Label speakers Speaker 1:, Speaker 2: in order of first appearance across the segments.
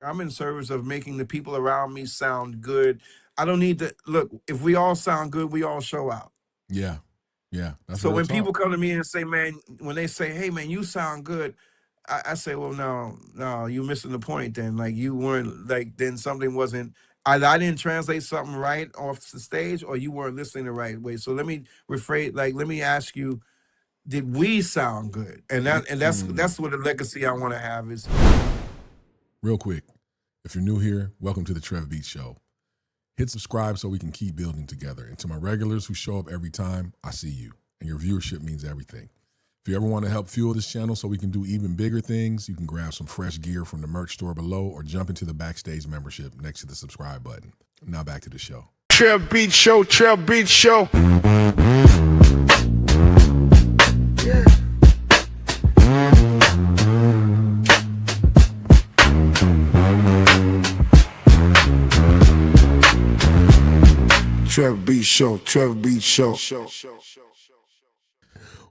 Speaker 1: I'm in service of making the people around me sound good. I don't need to look. If we all sound good, we all show out.
Speaker 2: Yeah. Yeah. That's
Speaker 1: So
Speaker 2: real
Speaker 1: when
Speaker 2: talk.
Speaker 1: people come to me and say, "Man," when they say, "Hey, man, you sound good," I say, "Well, no, no, you missing the point. Then, like, you weren't like, then something wasn't. Either I didn't translate something right off the stage, or you weren't listening the right way. So let me rephrase. Like, let me ask you, did we sound good? And
Speaker 2: Mm.
Speaker 1: that's what the legacy I want to have is.
Speaker 2: Real quick, if you're new here, welcome to the Trev Beat Show. Hit subscribe so we can keep building together. And to my regulars who show up every time, I see you. And your viewership means everything. If you ever want to help fuel this channel so we can do even bigger things, you can grab some fresh gear from the merch store below or jump into the backstage membership next to the subscribe button. Now back to the show.
Speaker 3: Trev Beat Show, Trev Beat Show. Yeah. Trev Beat Show, Trev Beat Show.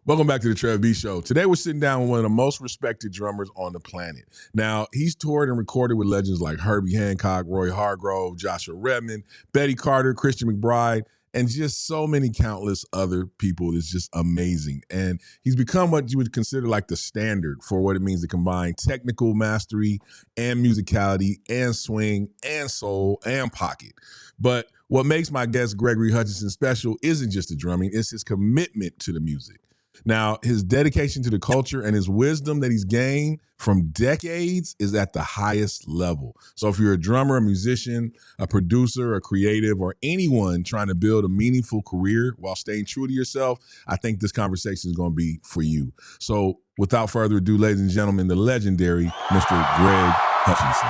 Speaker 2: Welcome back to the Trev Beat Show. Today we're sitting down with one of the most respected drummers on the planet. Now, he's toured and recorded with legends like Herbie Hancock, Roy Hargrove, Joshua Redman, Betty Carter, Christian McBride, and just so many countless other people. It's just amazing. And he's become what you would consider like the standard for what it means to combine technical mastery and musicality and swing and soul and pocket. But what makes my guest Gregory Hutchinson special isn't just the drumming, it's his commitment to the music. Now, his dedication to the culture and his wisdom that he's gained from decades is at the highest level. So if you're a drummer, a musician, a producer, a creative, or anyone trying to build a meaningful career while staying true to yourself, I think this conversation is going to be for you. So without further ado, ladies and gentlemen, the legendary Mr. Greg Hutchinson.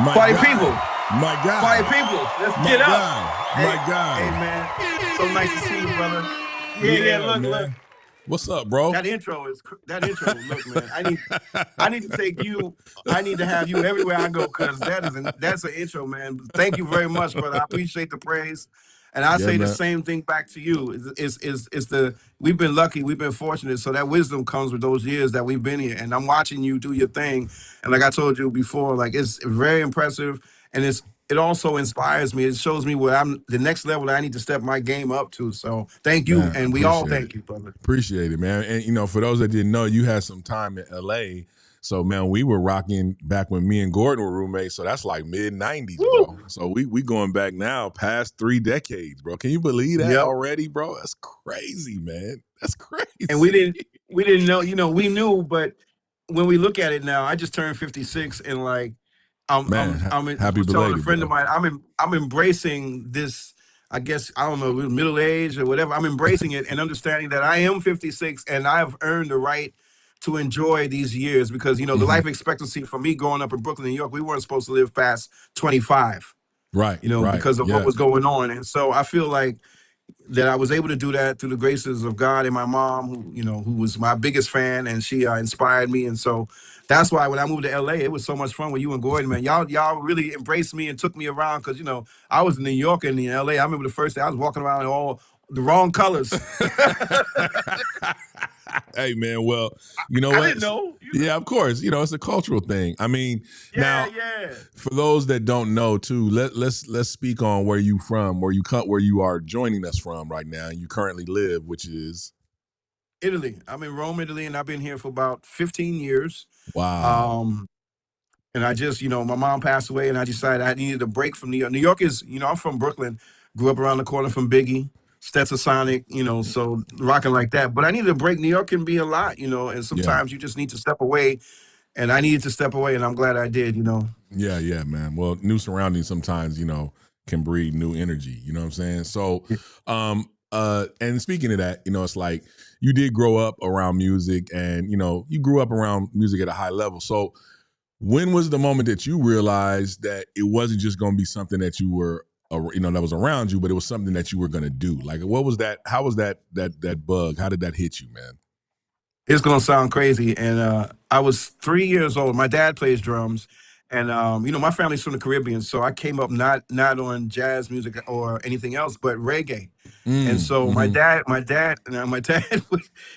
Speaker 2: My
Speaker 1: Party
Speaker 2: God.
Speaker 1: people.
Speaker 2: My God.
Speaker 1: Party people. Let's
Speaker 2: My
Speaker 1: get up.
Speaker 2: God. My God.
Speaker 1: Hey, man. So nice to see you, brother. Yeah, look,
Speaker 2: man.
Speaker 1: look.
Speaker 2: What's up, bro?
Speaker 1: That intro. Look, man. I need to take you. I need to have you everywhere I go because that's an intro, man. Thank you very much, brother. I appreciate the praise, and I say the same thing back to you. We've been lucky, we've been fortunate, so that wisdom comes with those years that we've been here, and I'm watching you do your thing, and like I told you before, like it's very impressive, and it also inspires me. It shows me where I'm the next level that I need to step my game up to. So thank you,
Speaker 2: Man,
Speaker 1: and we all thank you, brother.
Speaker 2: Appreciate it, man. And, you know, for those that didn't know, you had some time in L.A., so, man, we were rocking back when me and Gordon were roommates, so that's like mid-'90s, bro. So we going back now past 3 decades, bro. Can you believe that already, bro? That's crazy, man. That's crazy.
Speaker 1: And we didn't know, we knew, but when we look at it now, I just turned 56 and like,
Speaker 2: happy belated,
Speaker 1: telling a friend
Speaker 2: bro.
Speaker 1: of mine, I'm embracing this, I guess, I don't know, middle age or whatever. I'm embracing it and understanding that I am 56 and I've earned the right to enjoy these years because, the life expectancy for me growing up in Brooklyn, New York, we weren't supposed to live past 25.
Speaker 2: Right.
Speaker 1: Because of what was going on. And so I feel like that I was able to do that through the graces of God and my mom, who was my biggest fan, and she inspired me. And so that's why when I moved to LA, it was so much fun with you and Gordon, man. Y'all really embraced me and took me around because, I was in New York and in LA. I remember the first day I was walking around in all the wrong colors.
Speaker 2: Hey, man, well, you know what?
Speaker 1: I didn't know.
Speaker 2: Yeah, of course. It's a cultural thing. I mean, now, for those that don't know, too, let's speak on where you from, where you are joining us from right now, and you currently live, which is
Speaker 1: Italy. I'm in Rome, Italy, and I've been here for about 15 years.
Speaker 2: Wow.
Speaker 1: And I just, my mom passed away, and I decided I needed a break from New York. New York is, I'm from Brooklyn, grew up around the corner from Biggie, Stetsasonic, so rocking like that. But I needed a break. New York can be a lot, and sometimes you just need to step away. And I needed to step away, and I'm glad I did,
Speaker 2: Yeah, man. Well, new surroundings sometimes, can breed new energy. You know what I'm saying? So, and speaking of that, it's like you did grow up around music, and you grew up around music at a high level. So, when was the moment that you realized that it wasn't just going to be something that you were, that was around you, but it was something that you were going to do? Like, what was that? How was that bug? How did that hit you, man?
Speaker 1: It's going to sound crazy. And I was 3 years old. My dad plays drums. And, my family's from the Caribbean. So I came up not on jazz music or anything else, but reggae. And so my dad,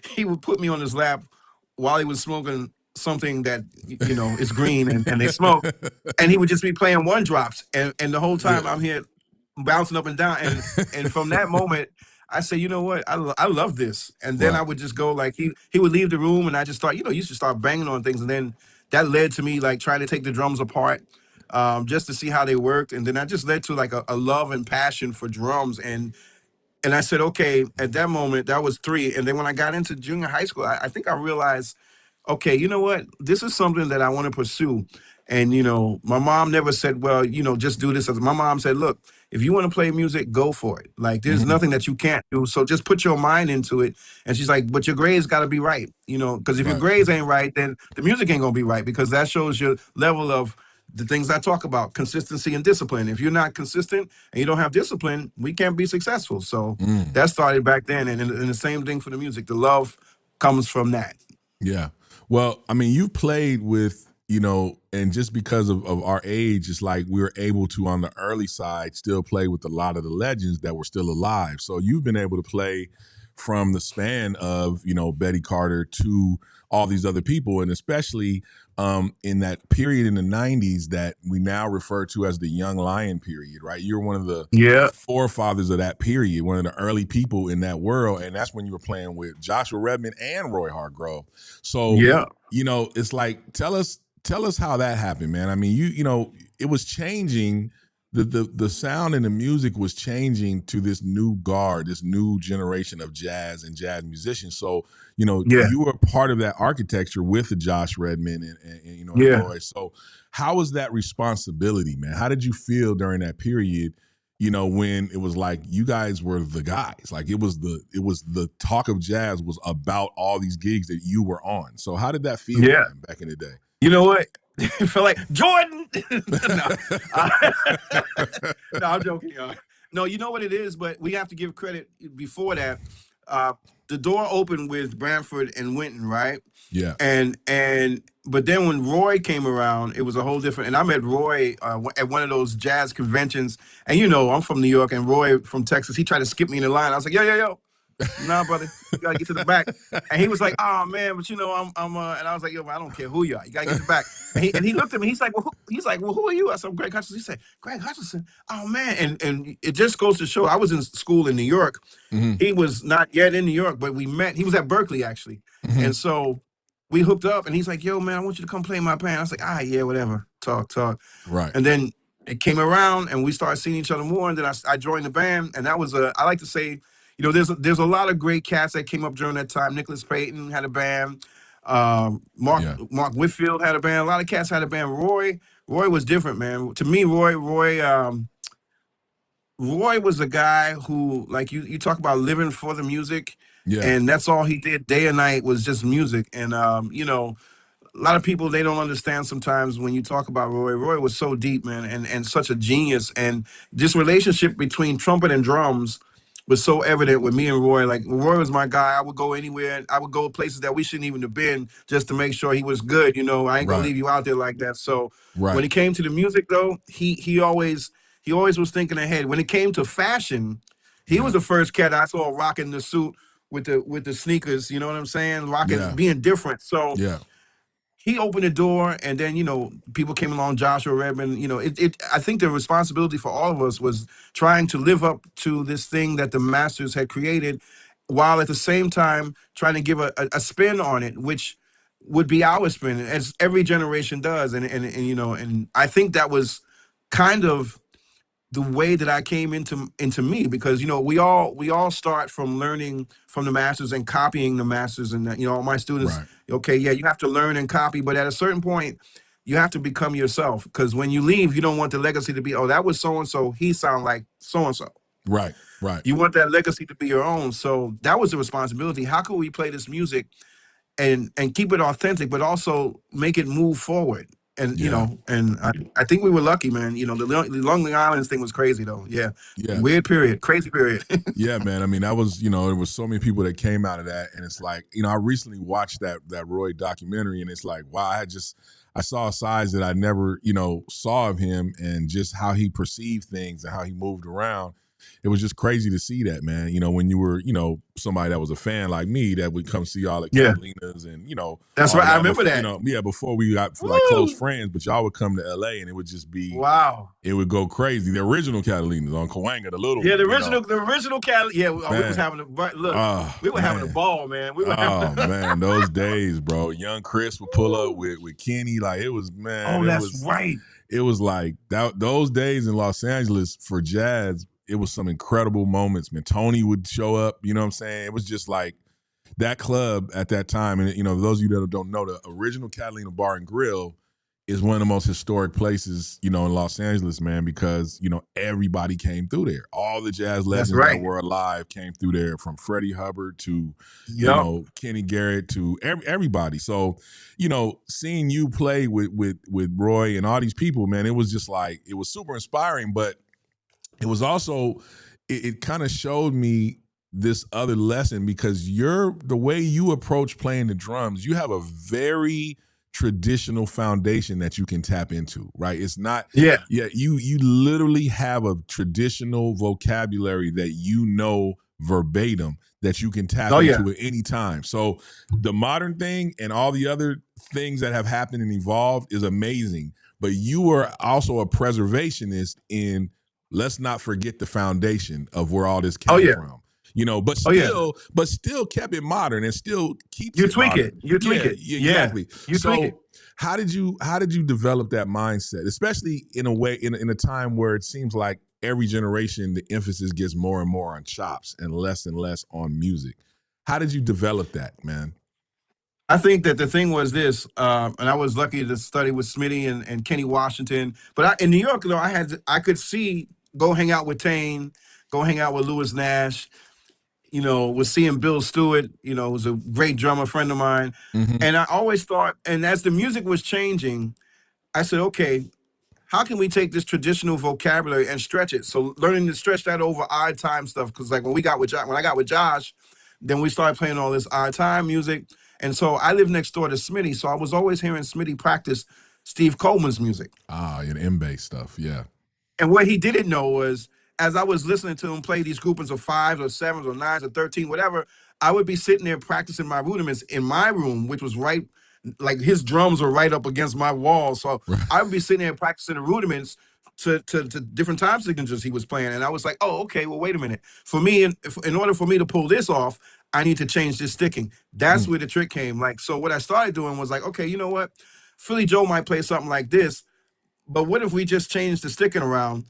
Speaker 1: he would put me on his lap while he was smoking something that is green and they smoke, and he would just be playing one drops, and the whole time I'm here bouncing up and down, and from that moment I say, you know what, I love this, and then I would just go like he would leave the room, and I just start used to start banging on things, and then that led to me like trying to take the drums apart, just to see how they worked, and then that just led to like a love and passion for drums, and I said, okay, at that moment, that was 3. And then when I got into junior high school, I think I realized, okay, you know what? This is something that I want to pursue. And, my mom never said, well, just do this. My mom said, look, if you want to play music, go for it. Like, there's nothing that you can't do. So just put your mind into it. And she's like, but your grades got to be right, because if your grades ain't right, then the music ain't going to be right, because that shows your level of the things I talk about, consistency and discipline. If you're not consistent and you don't have discipline, we can't be successful. So that started back then. And the same thing for the music. The love comes from that.
Speaker 2: Yeah. Well, I mean, you've played with, and just because of our age, it's like we were able to, on the early side, still play with a lot of the legends that were still alive. So you've been able to play from the span of, Betty Carter to all these other people, and especially in that period in the 90s that we now refer to as the Young Lion period, right? You're one of the forefathers of that period, one of the early people in that world, and that's when you were playing with Joshua Redman and Roy Hargrove. So, it's like, tell us how that happened, man. I mean, it was changing. The sound and the music was changing to this new guard, this new generation of jazz and jazz musicians. So, you were part of that architecture with the Josh Redman and Roy. So how was that responsibility, man? How did you feel during that period, when it was like you guys were the guys? Like it was the talk of jazz was about all these gigs that you were on. So how did that feel, man, back in the day?
Speaker 1: You know what? It felt like Jordan. No, I'm joking, y'all. No, you know what it is, but we have to give credit before that. The door opened with Branford and Winton, right?
Speaker 2: Yeah.
Speaker 1: But then when Roy came around, it was a whole different. And I met Roy at one of those jazz conventions. And I'm from New York, and Roy from Texas. He tried to skip me in the line. I was like, yo. Nah, brother, you gotta get to the back. And he was like, oh man, but I'm and I was like, yo, man, I don't care who you are. You gotta get to the back. And he looked at me, he's like, well, who are you? I said, I'm Greg Hutchinson. He said, Greg Hutchinson. Oh man. And it just goes to show, I was in school in New York. He was not yet in New York, but we met. He was at Berkeley, actually. And so we hooked up, and he's like, yo, man, I want you to come play my band. I was like, yeah, whatever. Talk.
Speaker 2: Right.
Speaker 1: And then it came around, and we started seeing each other more, and then I joined the band, and that was I like to say, there's a lot of great cats that came up during that time. Nicholas Payton had a band. Mark Whitfield had a band. A lot of cats had a band. Roy was different, man. To me, Roy was a guy who, like you talk about living for the music, and that's all he did day and night was just music. And a lot of people, they don't understand sometimes when you talk about Roy. Roy was so deep, man, and such a genius. And this relationship between trumpet and drums was so evident with me and Roy. Like, Roy was my guy. I would go anywhere. I would go places that we shouldn't even have been just to make sure he was good. I ain't gonna leave you out there like that. So when it came to the music, though, he always was thinking ahead. When it came to fashion, he was the first cat I saw rocking the suit with the sneakers. You know what I'm saying? Rocking, being different. So he opened the door, and then, people came along, Joshua Redman, I think the responsibility for all of us was trying to live up to this thing that the masters had created, while at the same time trying to give a spin on it, which would be our spin, as every generation does. And I think that was kind of the way that I came into me, because we all start from learning from the masters and copying the masters, and all my students. Okay, you have to learn and copy, but at a certain point, you have to become yourself, because when you leave, you don't want the legacy to be, that was so and so, he sound like so and so.
Speaker 2: Right.
Speaker 1: You want that legacy to be your own. So that was the responsibility. How can we play this music and keep it authentic, but also make it move forward? And and I think we were lucky, man. The Long Island thing was crazy, though. Weird period, crazy period.
Speaker 2: Yeah, man. I mean, that was, there was so many people that came out of that, and it's like, I recently watched that Roy documentary, and it's like, wow, I saw sides that I never, saw of him, and just how he perceived things and how he moved around. it was just crazy to see that, man. You know, when you were, you know, somebody that was a fan like me that would come see y'all at Catalina's and, you know,
Speaker 1: that's right. I remember that.
Speaker 2: You know, before we got like close friends, but y'all would come to LA and it would just be it would go crazy. The original Catalina's on Cahuenga, the little
Speaker 1: the original Cali. Yeah, we was having we were having a ball, man. We were
Speaker 2: man, those days, bro. Young Chris would pull up with Kenny, like it was, man.
Speaker 1: Oh, that's right.
Speaker 2: It was like those days in Los Angeles for jazz. It was some incredible moments, man. Tony would show up, you know what I'm saying? It was just like that club at that time. And, you know, those of you that don't know, the original Catalina Bar and Grill is one of the most historic places, you know, in Los Angeles, man, because, you know, everybody came through there. All the jazz legends that were alive came through there, from Freddie Hubbard to, you know, Kenny Garrett to everybody. So, you know, seeing you play with Roy and all these people, man, it was just like, it was super inspiring, but it was also, it kind of showed me this other lesson, because the way you approach playing the drums, you have a very traditional foundation that you can tap into, right? It's not, you literally have a traditional vocabulary that you know verbatim that you can tap into at any time. So the modern thing and all the other things that have happened and evolved is amazing, but you are also a preservationist in, let's not forget the foundation of where all this came from. You know, but still kept it modern and still keeps
Speaker 1: you
Speaker 2: it
Speaker 1: tweak
Speaker 2: modern.
Speaker 1: it. You tweak it.
Speaker 2: Exactly.
Speaker 1: You tweak it.
Speaker 2: How did you develop that mindset, especially in a way in a time where it seems like every generation the emphasis gets more and more on chops and less on music? How did you develop that, man?
Speaker 1: I think that the thing was this, and I was lucky to study with Smitty and Kenny Washington. But in New York, though, I could see, go hang out with Tane, go hang out with Louis Nash. You know, was seeing Bill Stewart, you know, was a great drummer friend of mine. And I always thought, and as the music was changing, I said, okay, how can we take this traditional vocabulary and stretch it? So learning to stretch that over odd time stuff, because like when I got with Josh, then we started playing all this odd time music. And so I lived next door to Smitty, so I was always hearing Smitty practice Steve Coleman's music.
Speaker 2: And M-bass stuff, yeah.
Speaker 1: And what he didn't know was, as I was listening to him play these groupings of 5s or 7s or 9s or 13, whatever, I would be sitting there practicing my rudiments in my room, which was right, like his drums were right up against my wall. So I would be sitting there practicing the rudiments to different time signatures he was playing. And I was like, oh, okay, well, wait a minute. For me, in order for me to pull this off, I need to change this sticking. That's where the trick came. Like, so what I started doing was like, okay, you know what? Philly Joe might play something like this, but what if we just change the sticking around?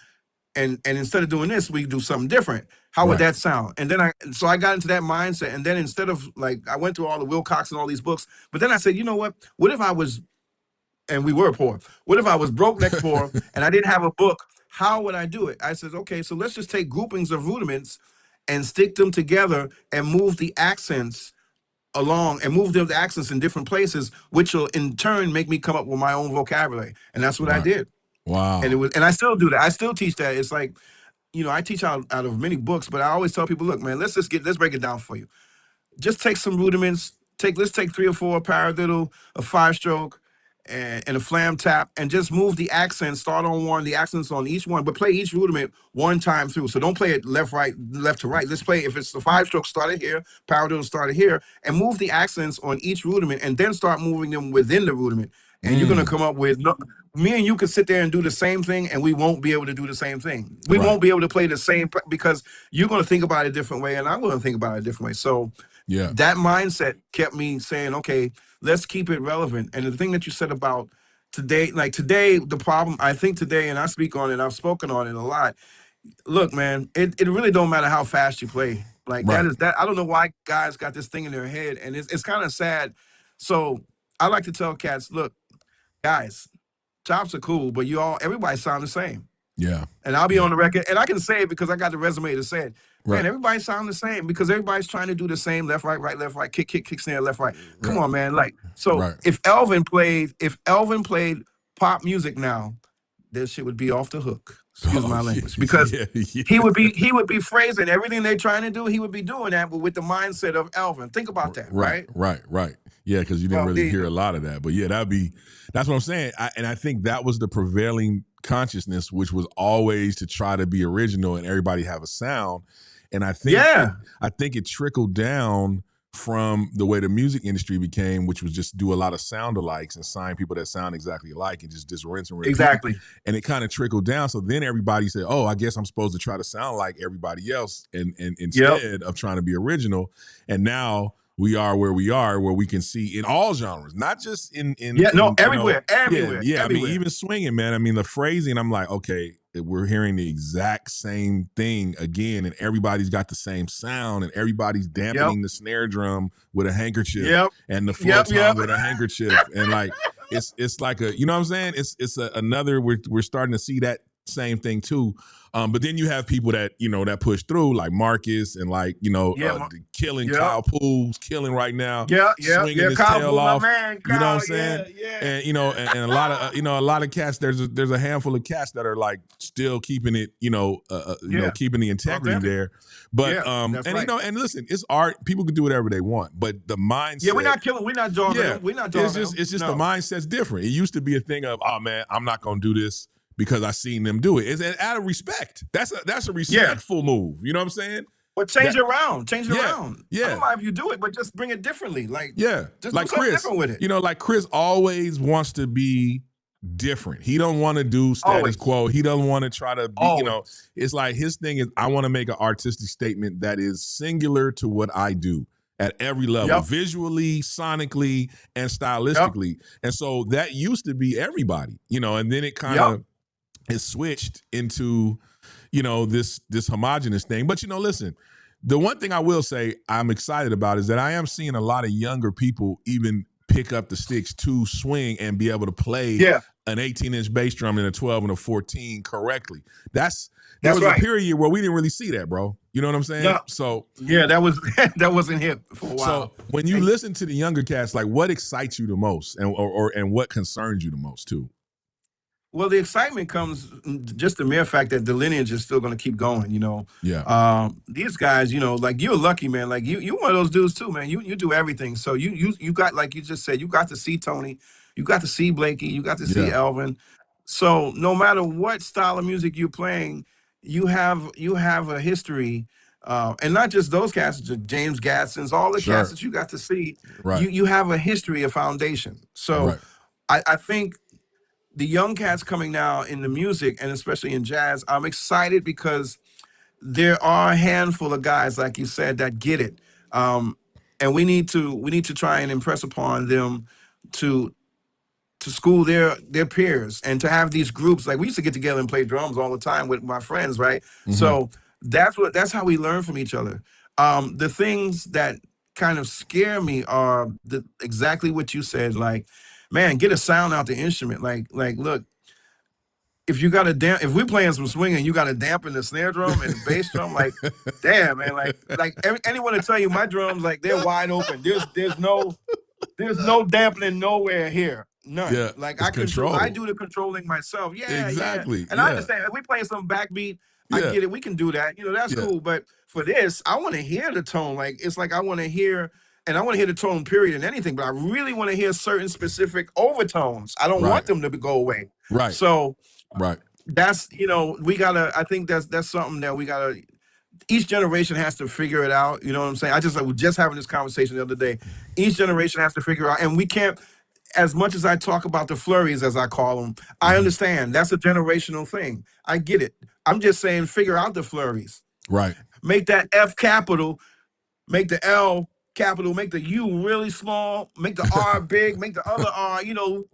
Speaker 1: And instead of doing this, we do something different. How would that sound? And then I got into that mindset. And then instead of like, I went through all the Wilcox and all these books, but then I said, you know what? What if I was, and we were poor. What if I was broke next poor and I didn't have a book? How would I do it? I said, okay, so let's just take groupings of rudiments and stick them together and move the accents along and move the accents in different places, which will in turn make me come up with my own vocabulary. And that's what I did.
Speaker 2: Wow.
Speaker 1: And I still do that. I still teach that. It's like, you know, I teach out of many books, but I always tell people, look, man, let's break it down for you. Just take some rudiments. Let's take 3 or 4, a paradiddle, a 5-stroke, and a flam tap, and just move the accents. Start on one, the accents on each one, but play each rudiment one time through. So don't play it left, right, left to right. Let's play, if it's the 5-stroke, start it here, paradiddle, start it here, and move the accents on each rudiment, and then start moving them within the rudiment. And you're going to come up with, me and you could sit there and do the same thing, and we won't be able to do the same thing. We won't be able to play the same, because you're going to think about it a different way, and I'm going to think about it a different way. So that mindset kept me saying, okay, let's keep it relevant. And the thing that you said about today, the problem, I think today, and I speak on it, I've spoken on it a lot. Look, man, it really don't matter how fast you play. Like that I don't know why guys got this thing in their head, and it's kind of sad. So I like to tell cats, look, guys, chops are cool, but everybody sound the same.
Speaker 2: Yeah.
Speaker 1: And I'll be on the record, and I can say it because I got the resume to say it. Man, everybody sound the same because everybody's trying to do the same left, right, left, right, kick, snare, left, right. Come on, man. Like, so if Elvin played pop music now, that shit would be off the hook. Excuse my language,
Speaker 2: yeah,
Speaker 1: because
Speaker 2: yeah.
Speaker 1: he would be phrasing everything they're trying to do. He would be doing that, but with the mindset of Alvin. Think about that, right?
Speaker 2: Right. Yeah, because you didn't
Speaker 1: Well,
Speaker 2: really hear a lot of that. But yeah, that's what I'm saying. And I think that was the prevailing consciousness, which was always to try to be original and everybody have a sound. And I think I think it trickled down from the way the music industry became, which was just do a lot of sound alikes and sign people that sound exactly alike and just rinse and repeat.
Speaker 1: Exactly.
Speaker 2: And it kind of trickled down. So then everybody said, oh, I guess I'm supposed to try to sound like everybody else and instead of trying to be original. And now we are where we are, where we can see in all genres, not just
Speaker 1: everywhere.
Speaker 2: I mean, even swinging, man. I mean, the phrasing, I'm like, okay, we're hearing the exact same thing again, and everybody's got the same sound, and everybody's dampening the snare drum with a handkerchief and the floor tom with a handkerchief, and like it's like a, you know what I'm saying? It's another, we're starting to see that same thing too. But then you have people that, that push through, like Marcus and like, killing Kyle Pools, killing right now. Swinging his tail off.
Speaker 1: Man, Kyle,
Speaker 2: you know what I'm saying? And, and a lot of, a lot of cats, there's a handful of cats that are like still keeping it, keeping the integrity there. But, and listen, it's art. People can do whatever they want, but the mindset.
Speaker 1: Yeah, we're not killing, we're not dogging them. We're not dogging them.
Speaker 2: It's just the mindset's different. It used to be a thing of, oh man, I'm not going to do this because I seen them do it. It's out of respect. That's a respectful move. You know what I'm saying?
Speaker 1: But change it around. Change it around.
Speaker 2: Yeah.
Speaker 1: I don't mind if you do it, but just bring it differently. Like, just
Speaker 2: like
Speaker 1: do something
Speaker 2: Chris,
Speaker 1: different with it.
Speaker 2: Like Chris always wants to be different. He don't want to do status quo. He doesn't want to try to be, it's like his thing is, I want to make an artistic statement that is singular to what I do at every level, visually, sonically, and stylistically. And so that used to be everybody, and then it kind of is switched into, this homogenous thing. But, listen, the one thing I will say I'm excited about is that I am seeing a lot of younger people even pick up the sticks to swing and be able to play an 18-inch bass drum and a 12 and a 14 correctly. There was a period where we didn't really see that, bro. You know what I'm saying?
Speaker 1: Yeah.
Speaker 2: So
Speaker 1: that wasn't hip for a while. So
Speaker 2: when you listen to the younger cats, like what excites you the most and what concerns you the most too?
Speaker 1: Well, the excitement comes just the mere fact that the lineage is still going to keep going, These guys, like you're lucky, man. Like you one of those dudes too, man. You do everything. So you got, like you just said, you got to see Tony, you got to see Blakey, you got to see Elvin. So no matter what style of music you're playing, you have a history, and not just those cats, James Gadsden's, all the cats that you got to see.
Speaker 2: Right.
Speaker 1: You have a history, a foundation. So I think the young cats coming now in the music, and especially in jazz, I'm excited because there are a handful of guys, like you said, that get it. And we need to try and impress upon them to school their peers and to have these groups. Like we used to get together and play drums all the time with my friends, right? Mm-hmm. So that's how we learn from each other. The things that kind of scare me are exactly what you said, like, man, get a sound out the instrument. Like, look, if we're playing some swing and you got to dampen the snare drum and the bass drum, like, damn, man, anyone to tell you my drums, like, they're wide open. There's no dampening nowhere here. None.
Speaker 2: Yeah,
Speaker 1: like I do the controlling myself. Yeah,
Speaker 2: exactly.
Speaker 1: Yeah. And I understand if we play some backbeat, I get it. We can do that. That's cool. But for this, I want to hear the tone. Like, it's like I want to hear. And I want to hear the tone, period, and anything, but I really want to hear certain specific overtones. I don't want them to go away.
Speaker 2: Right.
Speaker 1: So that's, we gotta, I think that's something that we gotta, each generation has to figure it out. You know what I'm saying? I was just having this conversation the other day. Each generation has to figure out, and we can't, as much as I talk about the flurries, as I call them, I understand that's a generational thing. I get it. I'm just saying, figure out the flurries.
Speaker 2: Right.
Speaker 1: Make that F capital, make the L capital, make the U really small, make the R big, make the other R,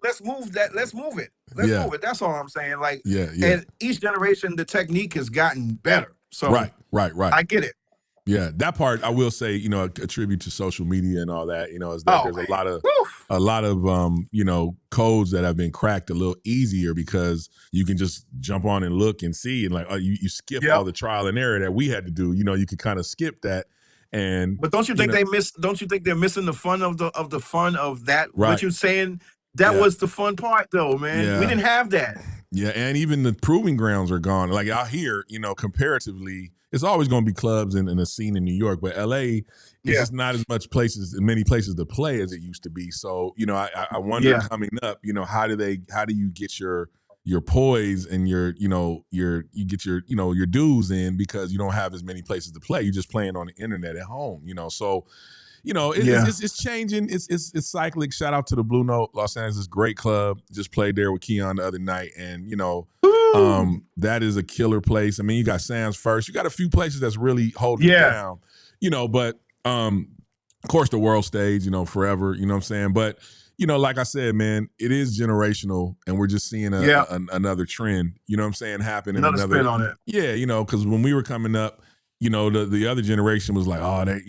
Speaker 1: let's move that. Let's move it. Let's move it. That's all I'm saying. Like, and each generation, the technique has gotten better. So
Speaker 2: right.
Speaker 1: I get it.
Speaker 2: Yeah, that part I will say, a tribute to social media and all that, is that there's a lot of codes that have been cracked a little easier because you can just jump on and look and see, and like you skip all the trial and error that we had to do. You could kind of skip that. But
Speaker 1: don't you think don't you think they're missing the fun of the fun of that?
Speaker 2: Right.
Speaker 1: What you're saying, that was the fun part though, man. We didn't have that.
Speaker 2: Yeah, and even the proving grounds are gone. Like out here, comparatively, it's always going to be clubs and a scene in New York, but LA is just not as many places to play as it used to be. So, I wonder coming up, how do you get your poise and your dues in, because you don't have as many places to play. You're just playing on the internet at home, so. It's changing. It's cyclic. Shout out to the Blue Note, Los Angeles, great club. Just played there with Keon the other night, and that is a killer place. I mean, you got Sam's First. You got a few places that's really holding it down, but of course the world stage, forever. You know what I'm saying? But like I said, man, it is generational, and we're just seeing another trend. You know what I'm saying? Happen.
Speaker 1: Another spin on it.
Speaker 2: Yeah, because when we were coming up. The other generation was like, oh, they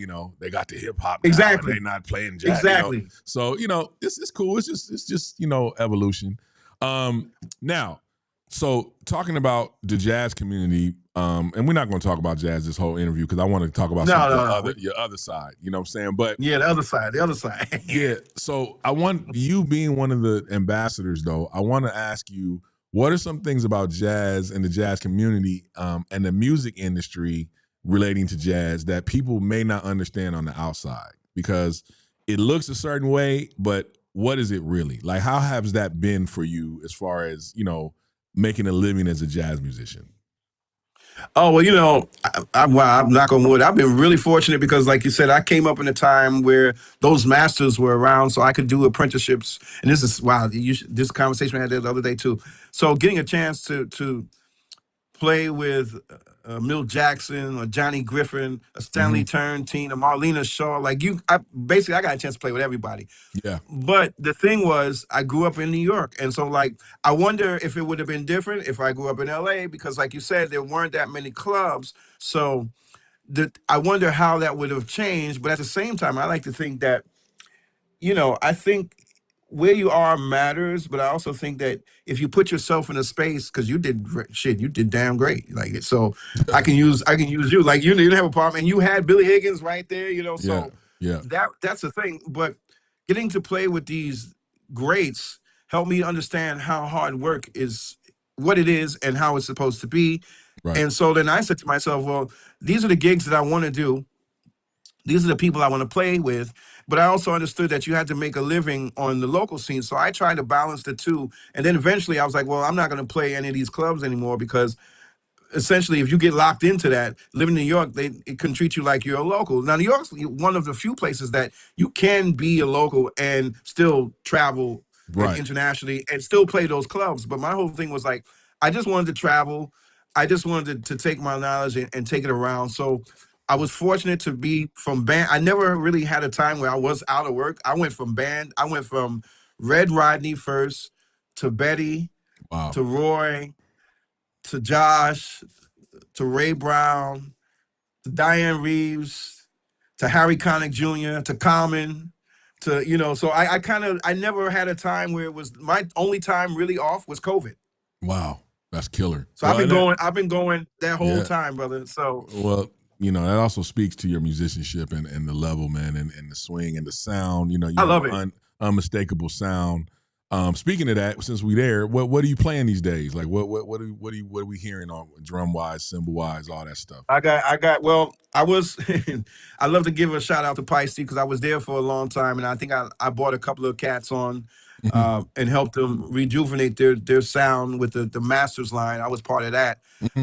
Speaker 2: got the hip hop.
Speaker 1: Exactly.
Speaker 2: They're not playing jazz.
Speaker 1: Exactly.
Speaker 2: So, it's cool. It's just evolution. Now, so talking about the jazz community, and we're not going to talk about jazz this whole interview because I want to talk about your other side. You know what I'm saying? But
Speaker 1: yeah, the other side.
Speaker 2: Yeah. So I want you, being one of the ambassadors, though, I want to ask you, what are some things about jazz and the jazz community and the music industry relating to jazz that people may not understand on the outside? Because it looks a certain way, but what is it really? Like, how has that been for you as far as, making a living as a jazz musician?
Speaker 1: Oh, well, I'm knock on wood. I've been really fortunate because, like you said, I came up in a time where those masters were around, so I could do apprenticeships. And this is, this conversation I had the other day, too. So getting a chance to play with Milt Jackson or Johnny Griffin, a Stanley Turrentine, a Marlena Shaw. I got a chance to play with everybody.
Speaker 2: Yeah.
Speaker 1: But the thing was, I grew up in New York. And so, I wonder if it would have been different if I grew up in LA, because like you said, there weren't that many clubs. So I wonder how that would have changed. But at the same time, I like to think that, I think where you are matters, but I also think that if you put yourself in a space, because you did damn great. So I can use you. Like, you didn't have a problem, and you had Billy Higgins right there. So that's the thing. But getting to play with these greats helped me understand how hard work is, what it is, and how it's supposed to be.
Speaker 2: Right.
Speaker 1: And so then I said to myself, well, these are the gigs that I want to do. These are the people I want to play with. But I also understood that you had to make a living on the local scene. So I tried to balance the two. And then eventually I was like, well, I'm not going to play any of these clubs anymore, because essentially, if you get locked into that, living in New York, it can treat you like you're a local. Now, New York's one of the few places that you can be a local and still travel internationally and still play those clubs. But my whole thing was like, I just wanted to travel. I just wanted to take my knowledge and take it around. So I was fortunate to be from band. I never really had a time where I was out of work. I went from Red Rodney first to Betty, to Roy, to Josh, to Ray Brown, to Dianne Reeves, to Harry Connick Jr., to Common, so I never had a time where it was, my only time really off was COVID.
Speaker 2: Wow. That's killer.
Speaker 1: So I've been going that whole time, brother. So,
Speaker 2: well, that also speaks to your musicianship and the level, man, and the swing and the sound. You
Speaker 1: I love it.
Speaker 2: Unmistakable sound. Speaking of that, since we there, what are you playing these days? Like what are we hearing on drum wise, cymbal wise, all that stuff?
Speaker 1: I love to give a shout out to Pice because I was there for a long time, and I think I brought a couple of cats on and helped them rejuvenate their sound with the Masters line. I was part of that.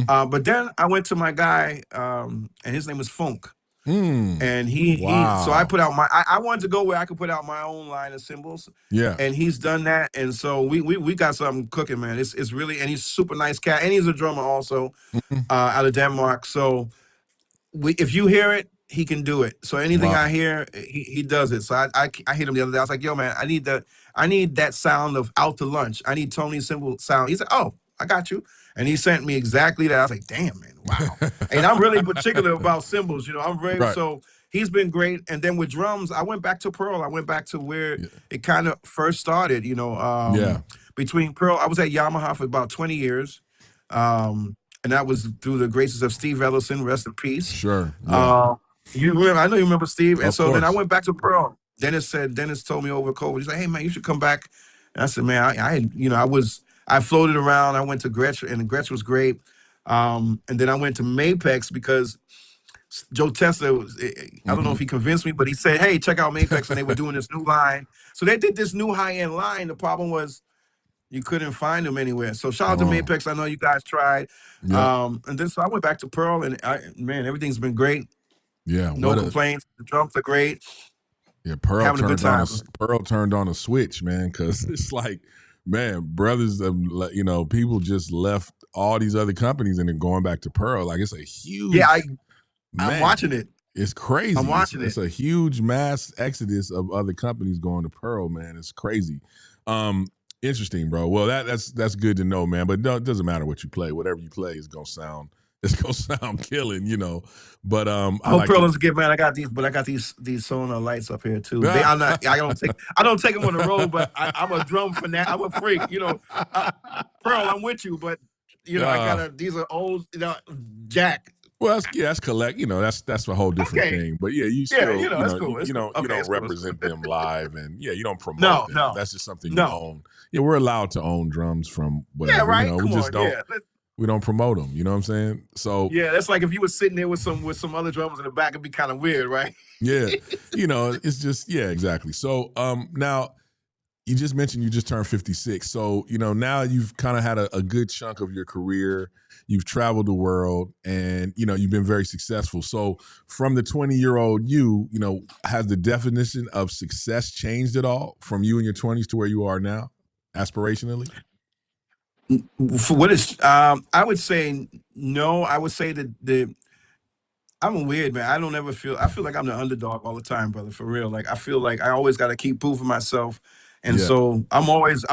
Speaker 1: But then I went to my guy, and his name was Funk. And he so I put out I wanted to go where I could put out my own line of cymbals.
Speaker 2: Yeah.
Speaker 1: And he's done that. And so we got something cooking, man. It's really, and he's a super nice cat. And he's a drummer also out of Denmark. So if you hear it, he can do it. So anything I hear, he does it. So I hit him the other day. I was like, yo, man, I need that sound of Out to Lunch. I need Tony's cymbal sound. He said, oh, I got you. And he sent me exactly that. I was like, damn, man, wow. And I'm really particular about cymbals. I'm very, so he's been great. And then with drums, I went back to Pearl. I went back to where it kind of first started, between Pearl. I was at Yamaha for about 20 years. And that was through the graces of Steve Ellison, rest in peace.
Speaker 2: Sure.
Speaker 1: Yeah. I know you remember Steve. And so
Speaker 2: course.
Speaker 1: then I went back to Pearl. Dennis told me over COVID, he's like, hey, man, you should come back. And I said, man, I I floated around. I went to Gretsch, and Gretsch was great. And then I went to Mapex because Joe Testa was, I don't know if he convinced me, but he said, "Hey, check out Mapex," and they were doing this new line. So they did this new high-end line. The problem was you couldn't find them anywhere. So shout out to Mapex. I know you guys tried. And then so I went back to Pearl, and man, everything's been great.
Speaker 2: Yeah,
Speaker 1: No complaints. The drums are great.
Speaker 2: Yeah, Pearl
Speaker 1: having a good time.
Speaker 2: Pearl turned on a switch, man, because it's like, man, brothers, people just left all these other companies and then going back to Pearl. Like, it's a huge.
Speaker 1: Yeah, I'm watching it.
Speaker 2: It's crazy.
Speaker 1: I'm watching
Speaker 2: it's
Speaker 1: it.
Speaker 2: a huge mass exodus of other companies going to Pearl, man. It's crazy. Interesting, bro. Well, that's good to know, man. But it doesn't matter what you play. Whatever you play is gonna sound killing, But I
Speaker 1: hope Pearl doesn't get mad. I got these Sonar lights up here too. I don't take them on the road, but I'm a drum fanatic. I'm a freak, Pearl, I'm with you, but these are old, Jack.
Speaker 2: Well, that's collect. That's a whole different thing. But yeah, you still,
Speaker 1: cool.
Speaker 2: you don't represent them live, and you don't promote them.
Speaker 1: No,
Speaker 2: that's just something you own. Yeah, we're allowed to own drums from whatever.
Speaker 1: Yeah, right.
Speaker 2: We just don't. We don't promote them. You know what I'm saying? So
Speaker 1: yeah, that's like if you were sitting there with some other drummers in the back, it'd be kind of weird, right?
Speaker 2: Yeah, it's just exactly. So now. You just mentioned you just turned 56. So, now you've kind of had a good chunk of your career. You've traveled the world and, you've been very successful. So from the 20-year-old has the definition of success changed at all from you in your 20s to where you are now, aspirationally?
Speaker 1: I would say no. I would say that I'm weird, man. I feel like I'm the underdog all the time, brother, for real. Like, I feel like I always got to keep proving myself. And so I'm always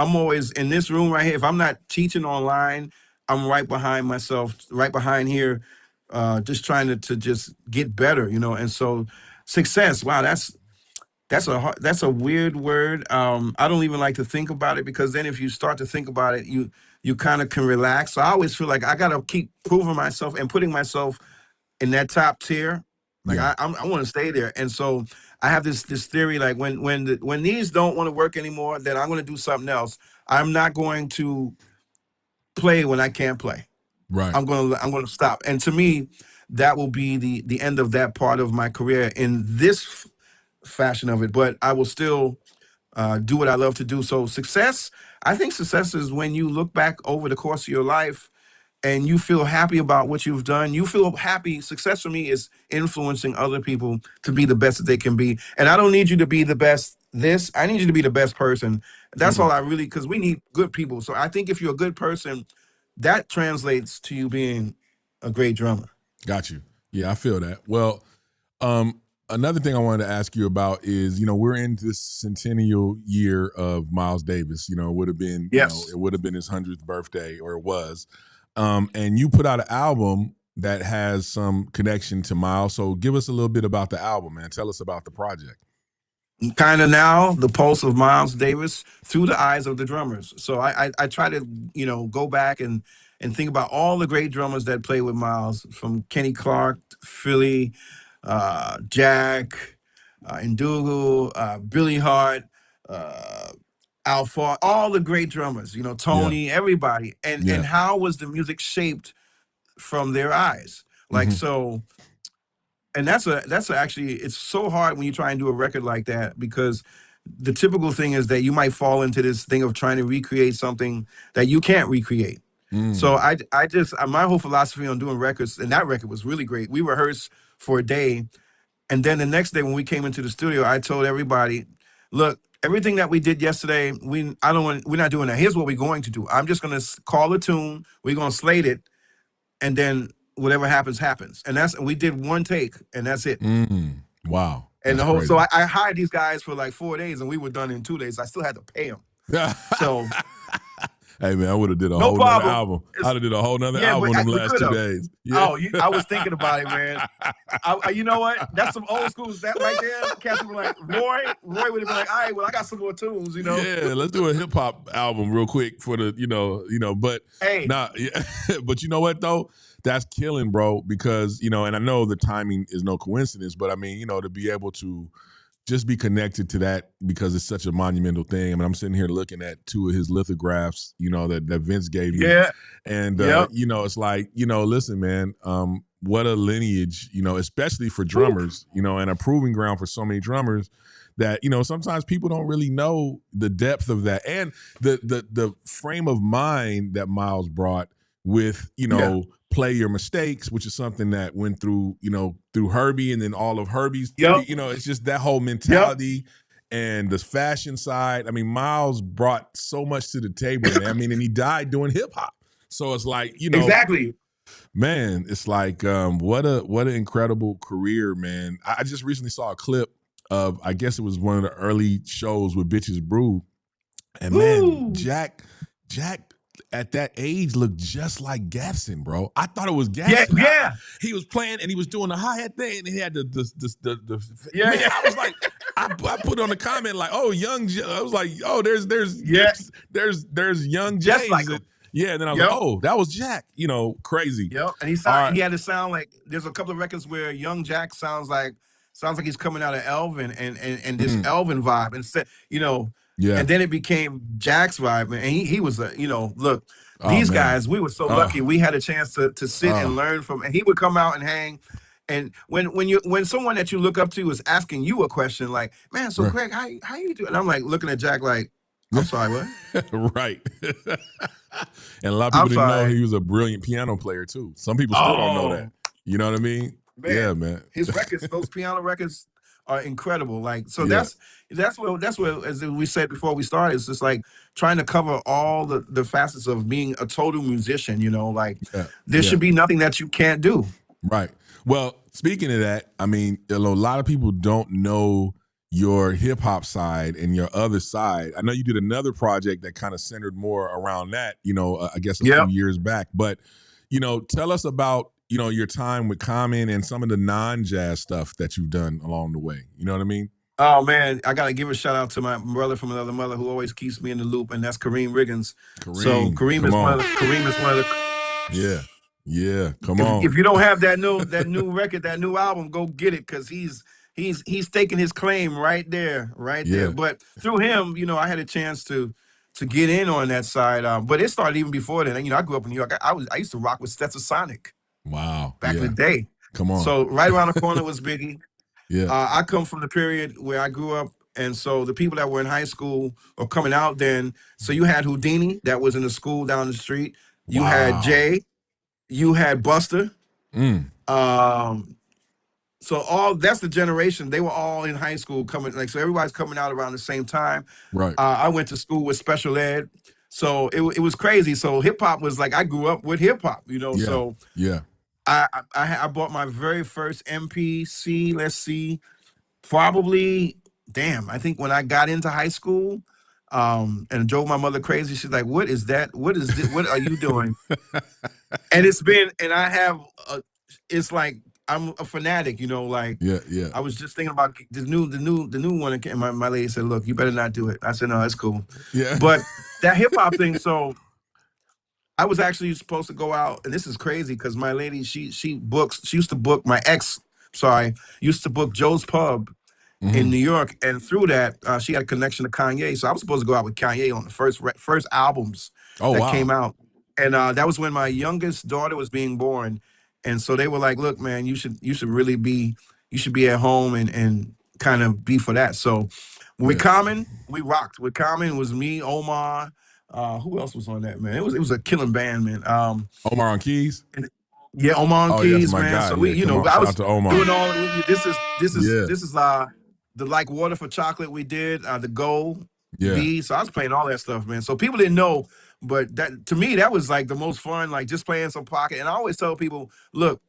Speaker 1: in this room right here. If I'm not teaching online, I'm right behind myself, right behind here, just trying to just get better, And so success, wow, that's a weird word. I don't even like to think about it because then if you start to think about it, you kind of can relax. So I always feel like I got to keep proving myself and putting myself in that top tier. Like I want to stay there. And so I have this theory, like when these don't want to work anymore, then I'm going to do something else. I'm not going to play when I can't play.
Speaker 2: Right.
Speaker 1: I'm going to stop. And to me, that will be the end of that part of my career in this fashion of it. But I will still do what I love to do. So I think success is when you look back over the course of your life and you feel happy about what you've done. You feel happy. Success for me is influencing other people to be the best that they can be. And I don't need you to be the best I need you to be the best person. That's all because we need good people. So I think if you're a good person, that translates to you being a great drummer.
Speaker 2: Got you. Yeah, I feel that. Well, another thing I wanted to ask you about is, we're in this centennial year of Miles Davis. It would have been, it would have been his 100th birthday, or it was. And you put out an album that has some connection to Miles. So give us a little bit about the album, man. Tell us about the project.
Speaker 1: Kind of now, the pulse of Miles Davis through the eyes of the drummers. So I try to, go back and think about all the great drummers that played with Miles, from Kenny Clark, Philly, Jack, Ndugu, Billy Hart, Alpha, all the great drummers, Tony, everybody. And how was the music shaped from their eyes? Like, so, and that's actually, it's so hard when you try and do a record like that, because the typical thing is that you might fall into this thing of trying to recreate something that you can't recreate. So I just, my whole philosophy on doing records, and that record was really great. We rehearsed for a day. And then the next day when we came into the studio, I told everybody, look, everything that we did yesterday, we're not doing that. Here's what we're going to do. I'm just going to call a tune. We're going to slate it. And then whatever happens, happens. And we did one take, and that's it.
Speaker 2: Wow.
Speaker 1: And so I hired these guys for like 4 days, and we were done in 2 days. I still had to pay them. So
Speaker 2: hey man, I would have did a whole nother album. I'd have did a whole nother album in the last 2 days.
Speaker 1: Yeah. Oh, I was thinking about it, man. You know what? That's some old school that right there. Cats were like, Roy would have been like, all right, well, I got some more tunes,
Speaker 2: Yeah, let's do a hip hop album real quick for the, but
Speaker 1: hey,
Speaker 2: but you know what though? That's killing, bro, because, and I know the timing is no coincidence, but I mean, to be able to just be connected to that because it's such a monumental thing. I mean, I'm sitting here looking at 2 of his lithographs, that Vince gave me.
Speaker 1: Yeah.
Speaker 2: And, it's like, listen, man, what a lineage, especially for drummers, and a proving ground for so many drummers that, sometimes people don't really know the depth of that. And the frame of mind that Miles brought with, play your mistakes, which is something that went through, through Herbie and then all of Herbie's, it's just that whole mentality and the fashion side. I mean, Miles brought so much to the table. And he died doing hip hop. So it's like,
Speaker 1: exactly,
Speaker 2: man, it's like, what an incredible career, man. I just recently saw a clip of, I guess it was one of the early shows with Bitches Brew. And man, Jack at that age looked just like Gatson, bro. I thought it was Gatson.
Speaker 1: Yeah.
Speaker 2: He was playing and he was doing the hi-hat thing and he had the
Speaker 1: man,
Speaker 2: I was like, I put on the comment like, oh, young, I was like, oh, there's young
Speaker 1: just
Speaker 2: James.
Speaker 1: like him.
Speaker 2: Yeah, and then I was like, oh, that was Jack, crazy.
Speaker 1: Yep, and he had to sound like, there's a couple of records where young Jack sounds like he's coming out of Elvin and this Elvin vibe instead, and then it became Jack's vibe, and he was look, these guys, we were so lucky. We had a chance to sit and learn from, and he would come out and hang. And when someone that you look up to is asking you a question like, man, so Greg, how you doing? And I'm like looking at Jack like, I'm sorry, what?
Speaker 2: Right. And a lot of people didn't know he was a brilliant piano player too. Some people still don't know that. You know what I mean?
Speaker 1: Man,
Speaker 2: yeah, man.
Speaker 1: His records, those piano records are incredible. Like, so that's what, as we said before we started, it's just like trying to cover all the facets of being a total musician, like there should be nothing that you can't do.
Speaker 2: Right. Well, speaking of that, I mean, a lot of people don't know your hip hop side and your other side. I know you did another project that kind of centered more around that, I guess a few years back. But, tell us about, your time with Common and some of the non-jazz stuff that you've done along the way. You know what I mean?
Speaker 1: Oh, man, I got to give a shout out to my brother from another mother who always keeps me in the loop, and that's Kareem Riggins. Kareem is one of the...
Speaker 2: Yeah, come on.
Speaker 1: If you don't have that new record, that new album, go get it, because he's taking his claim right there. But through him, I had a chance to get in on that side. But it started even before then. I grew up in New York. I used to rock with Stetsasonic.
Speaker 2: Wow.
Speaker 1: Back in the day.
Speaker 2: Come on.
Speaker 1: So right around the corner was Biggie.
Speaker 2: Yeah.
Speaker 1: I come from the period where I grew up, and so the people that were in high school or coming out then. So you had Houdini that was in the school down the street. You had Jay. You had Buster. So that's the generation. They were all in high school coming, so everybody's coming out around the same time.
Speaker 2: Right.
Speaker 1: I went to school with special ed. So it was crazy. So hip hop was like, I grew up with hip hop, So I bought my very first MPC, let's see, probably, I think when I got into high school, and drove my mother crazy. She's like, what is that? What is this? What are you doing? And it's like, I'm a fanatic, like, I was just thinking about the new one. And my lady said, look, you better not do it. I said, no, it's cool.
Speaker 2: Yeah.
Speaker 1: But that hip hop thing, so I was actually supposed to go out, and this is crazy because my lady, she used to book used to book Joe's Pub in New York, and through that, she had a connection to Kanye. So I was supposed to go out with Kanye on the first albums that came out, and that was when my youngest daughter was being born, and so they were like, "Look, man, you should really be at home and kind of be for that." So with Common, we rocked. With Common, it was me, Omar. Who else was on that, man? It was a killing band, man.
Speaker 2: Omar on keys.
Speaker 1: Yeah, Omar on keys, man.
Speaker 2: God.
Speaker 1: So we,
Speaker 2: I was
Speaker 1: doing all. This is the Like Water for Chocolate we did, the Go B. So I was playing all that stuff, man. So people didn't know, but that to me that was like the most fun, like just playing some pocket. And I always tell people, look,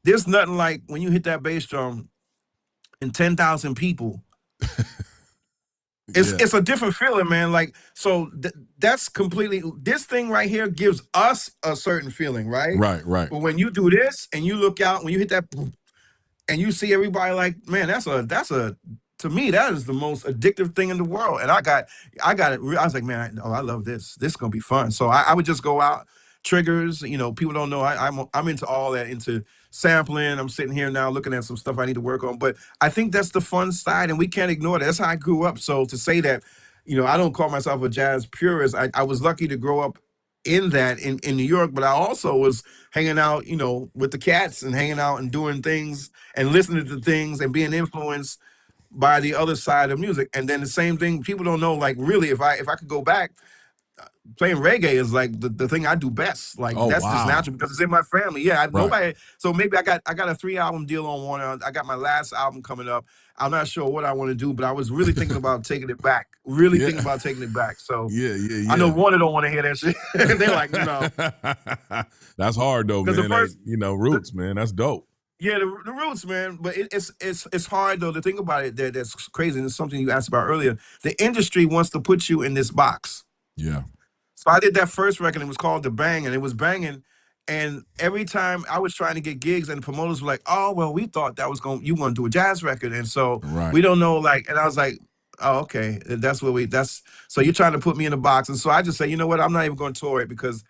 Speaker 1: there's nothing like when you hit that bass drum and 10,000 people. It's a different feeling, man. Like, so that's completely, this thing right here gives us a certain feeling, right?
Speaker 2: Right.
Speaker 1: But when you do this and you look out, when you hit that and you see everybody like, man, to me, that is the most addictive thing in the world. And I got it. I was like, man, I love this. This is going to be fun. So I would just go out, triggers. You know, people don't know I'm into all that, into sampling. I'm sitting here now looking at some stuff I need to work on. But I think that's the fun side, and we can't ignore that. That's how I grew up. So to say that, you know, I don't call myself a jazz purist. I was lucky to grow up in that in New York, but I also was hanging out, you know, with the cats and hanging out and doing things and listening to things and being influenced by the other side of music. And then the same thing, people don't know, like, really, if I could go back, playing reggae is like the thing I do best. Like,
Speaker 2: Oh,
Speaker 1: that's just
Speaker 2: wow.
Speaker 1: natural because it's in my family. Yeah,
Speaker 2: Right.
Speaker 1: nobody. So maybe I got a 3-album deal on Warner. I got my last album coming up. I'm not sure what I want to do, but I was really thinking about taking it back. Really
Speaker 2: Yeah.
Speaker 1: thinking about taking it back. So
Speaker 2: Yeah.
Speaker 1: I know Warner don't want to hear that shit. They're like, no.
Speaker 2: That's hard though,
Speaker 1: 'Cause
Speaker 2: man.
Speaker 1: the first-
Speaker 2: you know, roots, man. That's dope.
Speaker 1: Yeah, the roots, man. But it's hard though to think about it. That's crazy. And it's something you asked about earlier. The industry wants to put you in this box.
Speaker 2: Yeah.
Speaker 1: So I did that first record. It was called The Bang, and it was banging. And every time I was trying to get gigs, and the promoters were like, "Oh, well, we thought that was you want to do a jazz record, and so
Speaker 2: Right.
Speaker 1: we don't know." Like, and I was like, "Oh, okay, so you're trying to put me in a box." And so I just say, you know what? I'm not even going to tour it because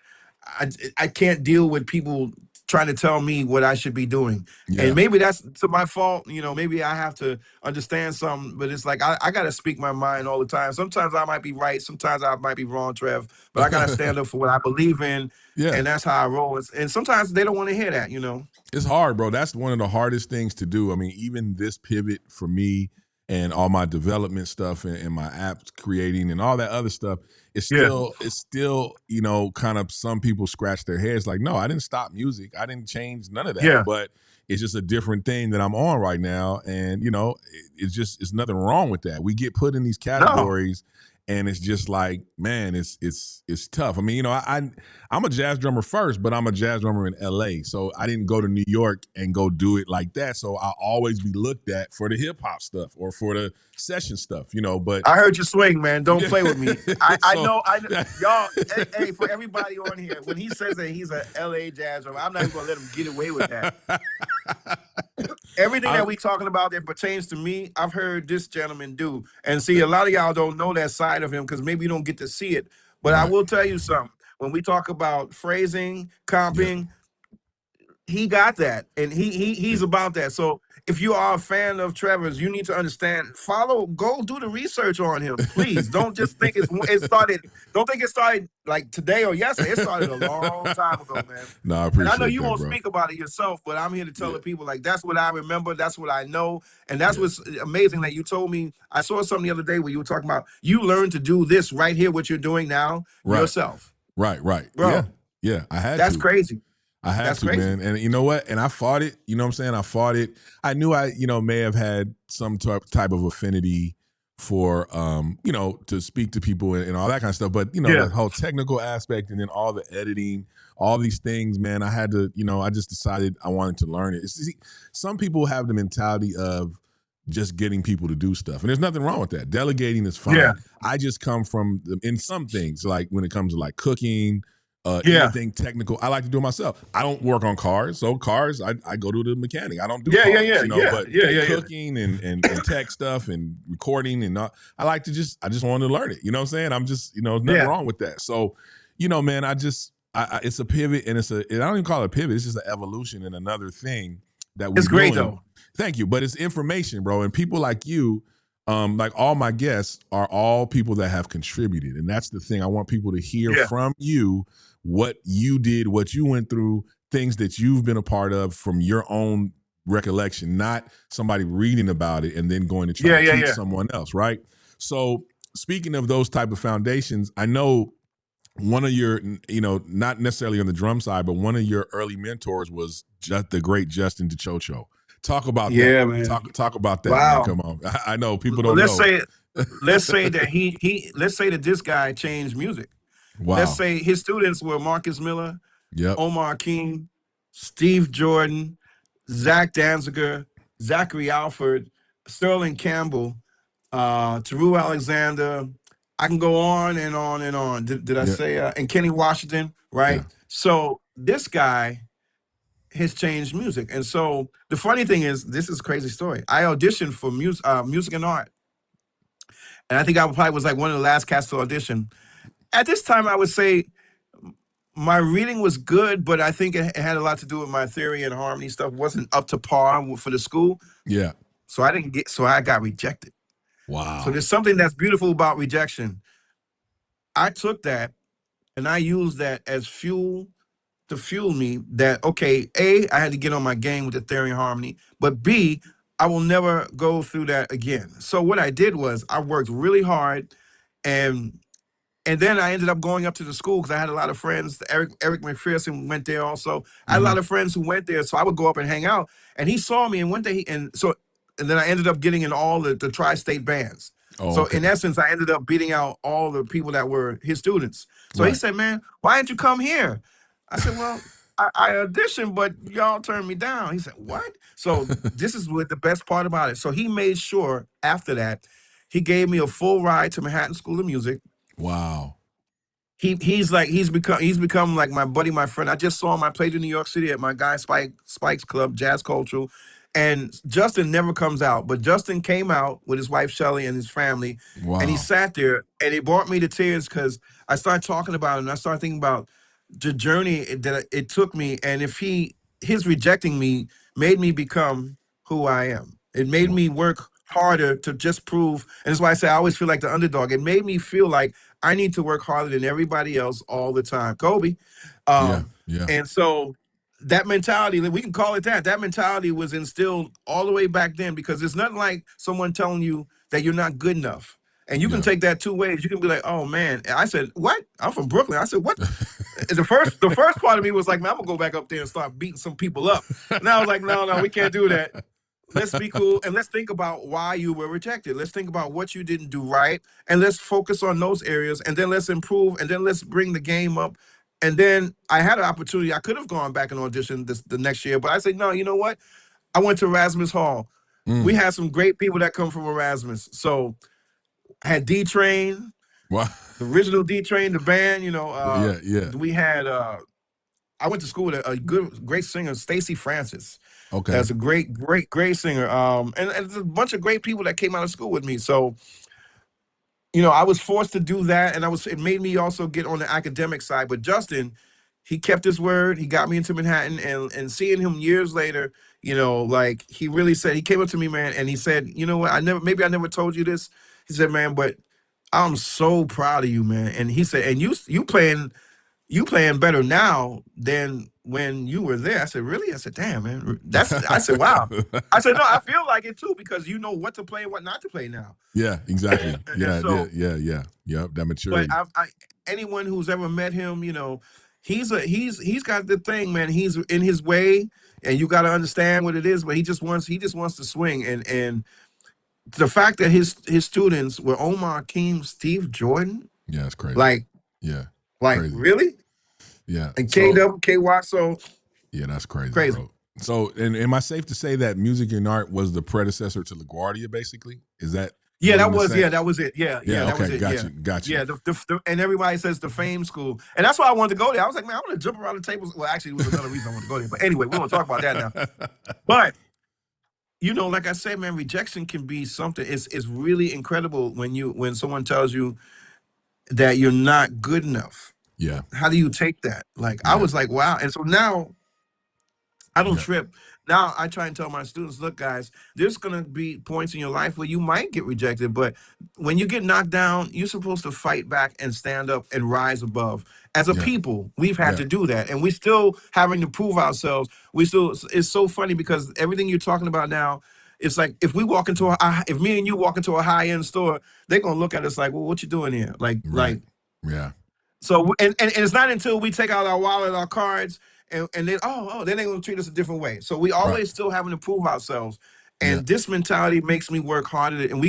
Speaker 1: I can't deal with people trying to tell me what I should be doing.
Speaker 2: Yeah.
Speaker 1: And maybe that's to my fault. You know, maybe I have to understand something, but it's like, I got to speak my mind all the time. Sometimes I might be right. Sometimes I might be wrong, Trev, but I got to stand up for what I believe in.
Speaker 2: Yeah.
Speaker 1: And that's how I roll. And sometimes they don't want to hear that, you know?
Speaker 2: It's hard, bro. That's one of the hardest things to do. I mean, even this pivot for me and all my development stuff and my apps creating and all that other stuff, it's still, you know, kind of some people scratch their heads like, no, I didn't stop music. I didn't change none of that.
Speaker 1: Yeah.
Speaker 2: But it's just a different thing that I'm on right now. And, you know, it's nothing wrong with that. We get put in these categories. And it's just like, man, it's tough. I mean, you know, I'm a jazz drummer first, but I'm a jazz drummer in LA. So I didn't go to New York and go do it like that. So I'll always be looked at for the hip hop stuff or for the session stuff, you know. But
Speaker 1: I heard you swing, man. Don't play with me. I know, y'all. Hey, for everybody on here, when he says that he's a LA jazz drummer, I'm not even gonna let him get away with that. Everything that we talking about that pertains to me, I've heard this gentleman do. And see, a lot of y'all don't know that side of him because maybe you don't get to see it. But I will tell you something. When we talk about phrasing, comping, he got that. And he's about that. So if you are a fan of Trevor's, you need to understand, go do the research on him, please. Don't just think don't think it started like today or yesterday. It started a long time ago, man.
Speaker 2: No, I appreciate
Speaker 1: and I know you
Speaker 2: that,
Speaker 1: won't
Speaker 2: bro.
Speaker 1: speak about it yourself, but I'm here to tell the people, like, that's what I remember, that's what I know, and that's what's amazing that you told me. I saw something the other day where you were talking about you learned to do this right here, what you're doing now, yourself.
Speaker 2: Right.
Speaker 1: Bro,
Speaker 2: Yeah, I had
Speaker 1: that's
Speaker 2: to.
Speaker 1: crazy.
Speaker 2: I had
Speaker 1: That's
Speaker 2: to,
Speaker 1: crazy.
Speaker 2: man. And you know what? And I fought it. You know what I'm saying? I fought it. I knew I, you know, may have had some type of affinity for, you know, to speak to people and all that kind of stuff. But, you know, the whole technical aspect and then all the editing, all these things, man, I had to, you know, I just decided I wanted to learn it. Some people have the mentality of just getting people to do stuff. And there's nothing wrong with that. Delegating is fine.
Speaker 1: Yeah.
Speaker 2: I just come from, in some things, like when it comes to like cooking, anything technical, I like to do it myself. I don't work on cars, so cars, I go to the mechanic. I don't do cars, you know, but cooking and tech stuff and recording and all, I just wanted to learn it. You know what I'm saying? I'm just, you know, there's nothing wrong with that. So, you know, man, it's a pivot and I don't even call it a pivot. It's just an evolution and another thing that we're
Speaker 1: It's great
Speaker 2: doing.
Speaker 1: though.
Speaker 2: Thank you. But it's information, bro. And people like you, like all my guests are all people that have contributed. And that's the thing. I want people to hear from you what you did, what you went through, things that you've been a part of from your own recollection, not somebody reading about it and then going to try to teach someone else, right? So speaking of those type of foundations, I know one of your, you know, not necessarily on the drum side, but one of your early mentors was just the great Justin DeChocho. Talk about that.
Speaker 1: Man.
Speaker 2: Talk about that.
Speaker 1: Wow.
Speaker 2: Man. Come on. I know people don't know.
Speaker 1: Let's say that let's say that this guy changed music.
Speaker 2: Wow.
Speaker 1: Let's say his students were Marcus Miller, Omar King, Steve Jordan, Zach Danziger, Zachary Alford, Sterling Campbell, Teru Alexander. I can go on and on and on. Did I say and Kenny Washington, right? Yeah. So this guy has changed music. And so the funny thing is, this is a crazy story. I auditioned for music and art. And I think I probably was like one of the last cats to audition. At this time, I would say my reading was good, but I think it had a lot to do with my theory and harmony stuff wasn't up to par for the school.
Speaker 2: Yeah.
Speaker 1: So I got rejected. So
Speaker 2: Wow.
Speaker 1: there's something that's beautiful about rejection. I took that and I used that as fuel to fuel me that, okay, A, I had to get on my game with the theory and harmony, but B, I will never go through that again. So what I did was I worked really hard, and then I ended up going up to the school because I had a lot of friends. Eric McPherson went there also. I had a lot of friends who went there, so I would go up and hang out. And he saw me, and one day, and then I ended up getting in all the tri-state bands.
Speaker 2: Oh,
Speaker 1: So
Speaker 2: okay.
Speaker 1: in essence, I ended up beating out all the people that were his students. So he
Speaker 2: Right.
Speaker 1: said, "Man, why didn't you come here?" I said, "Well, I auditioned, but y'all turned me down." He said, "What?" So this is what the best part about it. So he made sure after that, he gave me a full ride to Manhattan School of Music.
Speaker 2: Wow.
Speaker 1: He's become like my buddy, my friend. I just saw him. I played in New York City at my guy Spike's Club, Jazz Cultural, and Justin never comes out, but Justin came out with his wife Shelly and his family, and he
Speaker 2: Wow.
Speaker 1: sat there and it brought me to tears because I started talking about it and I started thinking about the journey that it took me, and if his rejecting me made me become who I am. It made me work harder to just prove, and that's why I say I always feel like the underdog. It made me feel like I need to work harder than everybody else all the time. Kobe.
Speaker 2: Yeah.
Speaker 1: Um,
Speaker 2: Yeah.
Speaker 1: and so that mentality, we can call it that mentality was instilled all the way back then because it's nothing like someone telling you that you're not good enough. And you can
Speaker 2: Yeah.
Speaker 1: take that two ways. You can be like, "Oh man," and I said, "What? I'm from Brooklyn." I said, "What?" The first part of me was like, "Man, I'm gonna go back up there and start beating some people up." And I was like, "No, we can't do that. Let's be cool and let's think about why you were rejected. Let's think about what you didn't do right, and let's focus on those areas, and then let's improve, and then let's bring the game up." And then I had an opportunity. I could have gone back and auditioned the next year, but I said, "No, you know what? I went to Erasmus Hall. We
Speaker 2: Mm.
Speaker 1: had some great people that come from Erasmus. So I had D Train,
Speaker 2: Wow.
Speaker 1: the original D Train, the band.
Speaker 2: Yeah. Yeah.
Speaker 1: We had. I went to school with a great singer, Stacey Francis.
Speaker 2: Okay.
Speaker 1: That's a great singer. And there's a bunch of great people that came out of school with me. So, I was forced to do that, and it made me also get on the academic side. But Justin, he kept his word. He got me into Manhattan, and seeing him years later, like he really said, he came up to me, man, and he said, "You know what? Maybe I never told you this." He said, "Man, but I'm so proud of you, man." And he said, "And you playing better now than when you were there." I said, "Really?" I said, "Damn, man." I said, "Wow." I said, "No, I feel like it too because you know what to play and what not to play now."
Speaker 2: Yeah. Exactly.
Speaker 1: And
Speaker 2: Yeah. Yeah.
Speaker 1: so,
Speaker 2: Yeah. Yeah. Yep. That
Speaker 1: but
Speaker 2: maturity.
Speaker 1: anyone who's ever met him, he's got the thing, man. He's in his way, and you got to understand what it is. But he just wants to swing, and the fact that his students were Omar Keem, Steve Jordan,
Speaker 2: Yeah. It's crazy.
Speaker 1: like
Speaker 2: Yeah.
Speaker 1: like
Speaker 2: Crazy.
Speaker 1: really,
Speaker 2: Yeah.
Speaker 1: and
Speaker 2: So
Speaker 1: KY, so
Speaker 2: yeah, that's crazy,
Speaker 1: crazy.
Speaker 2: bro. So, and am I safe to say that Music and Art was the predecessor to LaGuardia? Basically, is that
Speaker 1: Yeah,
Speaker 2: one and the same?
Speaker 1: that was it. Yeah,
Speaker 2: Yeah.
Speaker 1: that was
Speaker 2: Okay.
Speaker 1: it.
Speaker 2: Got
Speaker 1: Yeah.
Speaker 2: you. Got you.
Speaker 1: Yeah, and everybody says the Fame School. And that's why I wanted to go there. I was like, man, I want to jump around the tables. Well, actually, it was another reason I wanted to go there. But anyway, we won't talk about that now. But, like I say, man, rejection can be something. It's really incredible when someone tells you that you're not good enough.
Speaker 2: Yeah.
Speaker 1: How do you take that? Like, I
Speaker 2: Yeah.
Speaker 1: was like, wow. And so now I don't
Speaker 2: Yeah.
Speaker 1: trip. Now I try and tell my students, look, guys, there's gonna be points in your life where you might get rejected, but when you get knocked down, you're supposed to fight back and stand up and rise above. As a
Speaker 2: Yeah.
Speaker 1: people, we've had
Speaker 2: Yeah.
Speaker 1: to do that, and we still having to prove ourselves. It's so funny because everything you're talking about now, it's like if if me and you walk into a high end store, they're gonna look at us like, well, what you doing here?
Speaker 2: Right. Yeah.
Speaker 1: So and it's not until we take out our wallet, our cards, and then then they're gonna treat us a different way. So we
Speaker 2: Right.
Speaker 1: always still having to prove ourselves.
Speaker 2: Yeah.
Speaker 1: And this mentality makes me work harder, and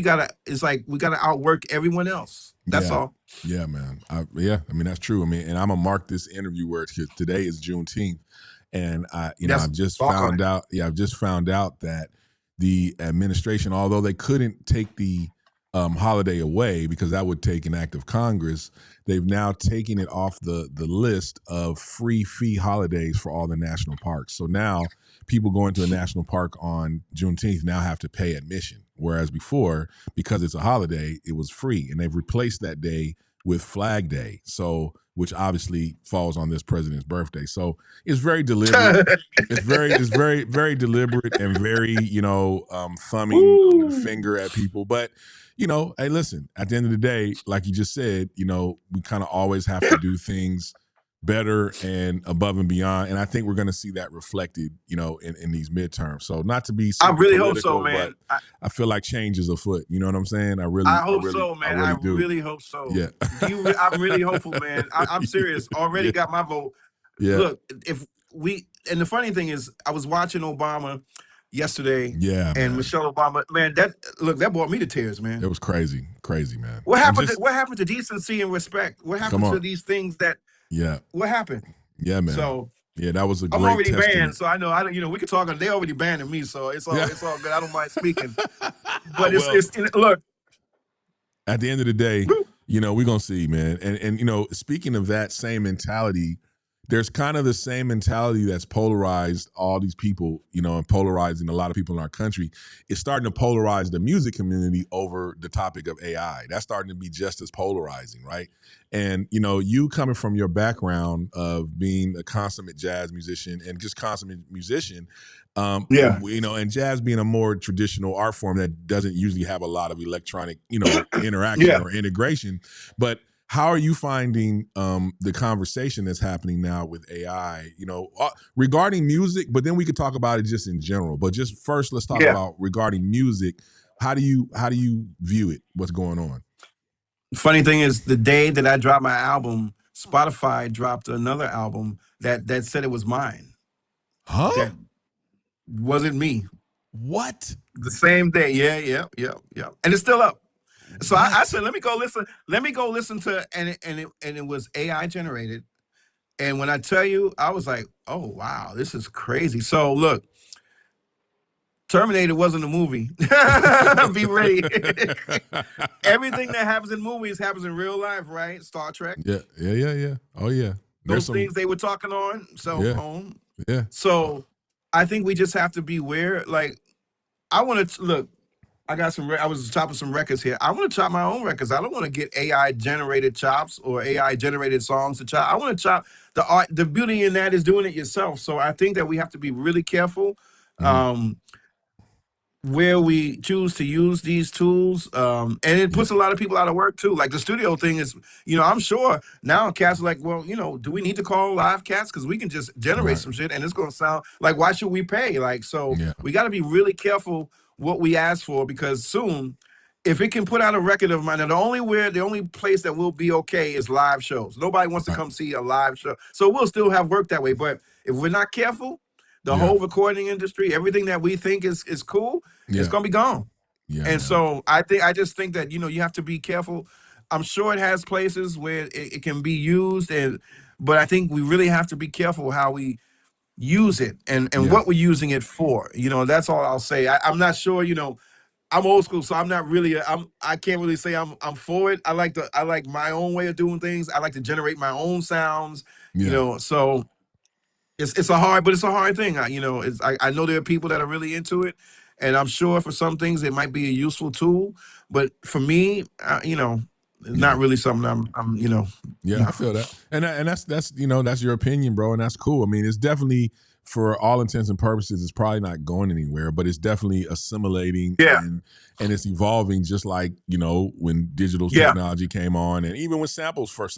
Speaker 1: it's like we gotta outwork everyone else. That's
Speaker 2: Yeah.
Speaker 1: all.
Speaker 2: Yeah, man. Yeah. I mean, that's true. I mean, and I'm gonna mark this interview where today is Juneteenth, and
Speaker 1: That's
Speaker 2: I've just
Speaker 1: talk on
Speaker 2: found
Speaker 1: it.
Speaker 2: out. Yeah, I've just found out that the administration, although they couldn't take the holiday away because that would take an act of Congress, they've now taken it off the list of free fee holidays for all the national parks. So now people going to a national park on Juneteenth now have to pay admission, whereas before, because it's a holiday, it was free, and they've replaced that day with Flag Day, so which obviously falls on this president's birthday. So it's very deliberate. it's very deliberate and very, thumbing the finger at people. But, hey, listen, at the end of the day, like you just said, we kind of always have to do things better and above and beyond. And I think we're going to see that reflected, in these midterms. So not to be
Speaker 1: I really hope so, man.
Speaker 2: But I feel like change is afoot. You know what I'm saying?
Speaker 1: I hope so, man. I really hope so.
Speaker 2: Yeah.
Speaker 1: I'm really hopeful, man. I'm serious. Already got my vote.
Speaker 2: Yeah.
Speaker 1: Look, and the funny thing is, I was watching Obama yesterday.
Speaker 2: Yeah.
Speaker 1: And
Speaker 2: man.
Speaker 1: Michelle Obama, man, that brought me to tears, man.
Speaker 2: It was crazy, man.
Speaker 1: What happened to decency and respect? What happened to these things that?
Speaker 2: Yeah.
Speaker 1: What happened?
Speaker 2: Yeah, man.
Speaker 1: So
Speaker 2: yeah, that was a great.
Speaker 1: I'm already
Speaker 2: testament.
Speaker 1: banned, so I know. We can talk. They already banning me, so it's all good. I don't mind speaking. But look.
Speaker 2: At the end of the day, we're gonna see, man. And speaking of that same mentality, there's kind of the same mentality that's polarized all these people, and polarizing a lot of people in our country. It's starting to polarize the music community over the topic of AI. That's starting to be just as polarizing, right? And, you coming from your background of being a consummate jazz musician and just consummate musician, and jazz being a more traditional art form that doesn't usually have a lot of electronic, interaction or integration. But how are you finding the conversation that's happening now with AI, regarding music, but then we could talk about it just in general. But just first, let's talk about regarding music. How do you view it? What's going on?
Speaker 1: Funny thing is, the day that I dropped my album, Spotify dropped another album that said it was mine.
Speaker 2: Huh?
Speaker 1: That wasn't me.
Speaker 2: What?
Speaker 1: The same day. Yeah. And it's still up. So I said, let me go listen to, and it was AI generated. And when I tell you, I was like, oh wow, this is crazy. So look, Terminator wasn't a movie. Be ready. Everything that happens in movies happens in real life, right? Star Trek.
Speaker 2: Yeah. Oh yeah.
Speaker 1: Those things they were talking on, cell phone.
Speaker 2: Yeah.
Speaker 1: So I think we just have to beware. Like, I want to look. I was chopping some records here. I want to chop my own records. I don't want to get AI generated chops or AI generated songs to chop. I want to chop the art. The beauty in that is doing it yourself. So I think that we have to be really careful where we choose to use these tools. And it puts a lot of people out of work too. Like the studio thing is, I'm sure now cats are like, well, do we need to call live cats? Because we can just generate some shit and it's going to sound like, why should we pay? Like, so we got to be really careful what we ask for, because soon, if it can put out a record of mine, and the only place that will be okay is live shows. Nobody wants to come see a live show. So we'll still have work that way. But if we're not careful, the whole recording industry, everything that we think is cool, it's gonna be gone. So I just think that, you have to be careful. I'm sure it has places where it can be used, but I think we really have to be careful how we use it and what we're using it for. That's all I'll say. I'm not sure, I'm old school, so I'm not really I can't really say I'm for it. I like my own way of doing things. I like to generate my own sounds, so it's a hard thing. I know there are people that are really into it, and I'm sure for some things it might be a useful tool, but for me, it's not really something I'm.
Speaker 2: I feel that, and that's your opinion, bro, and that's cool. I mean, it's definitely, for all intents and purposes, it's probably not going anywhere, but it's definitely assimilating and it's evolving, just like, when digital technology came on, and even when sampling first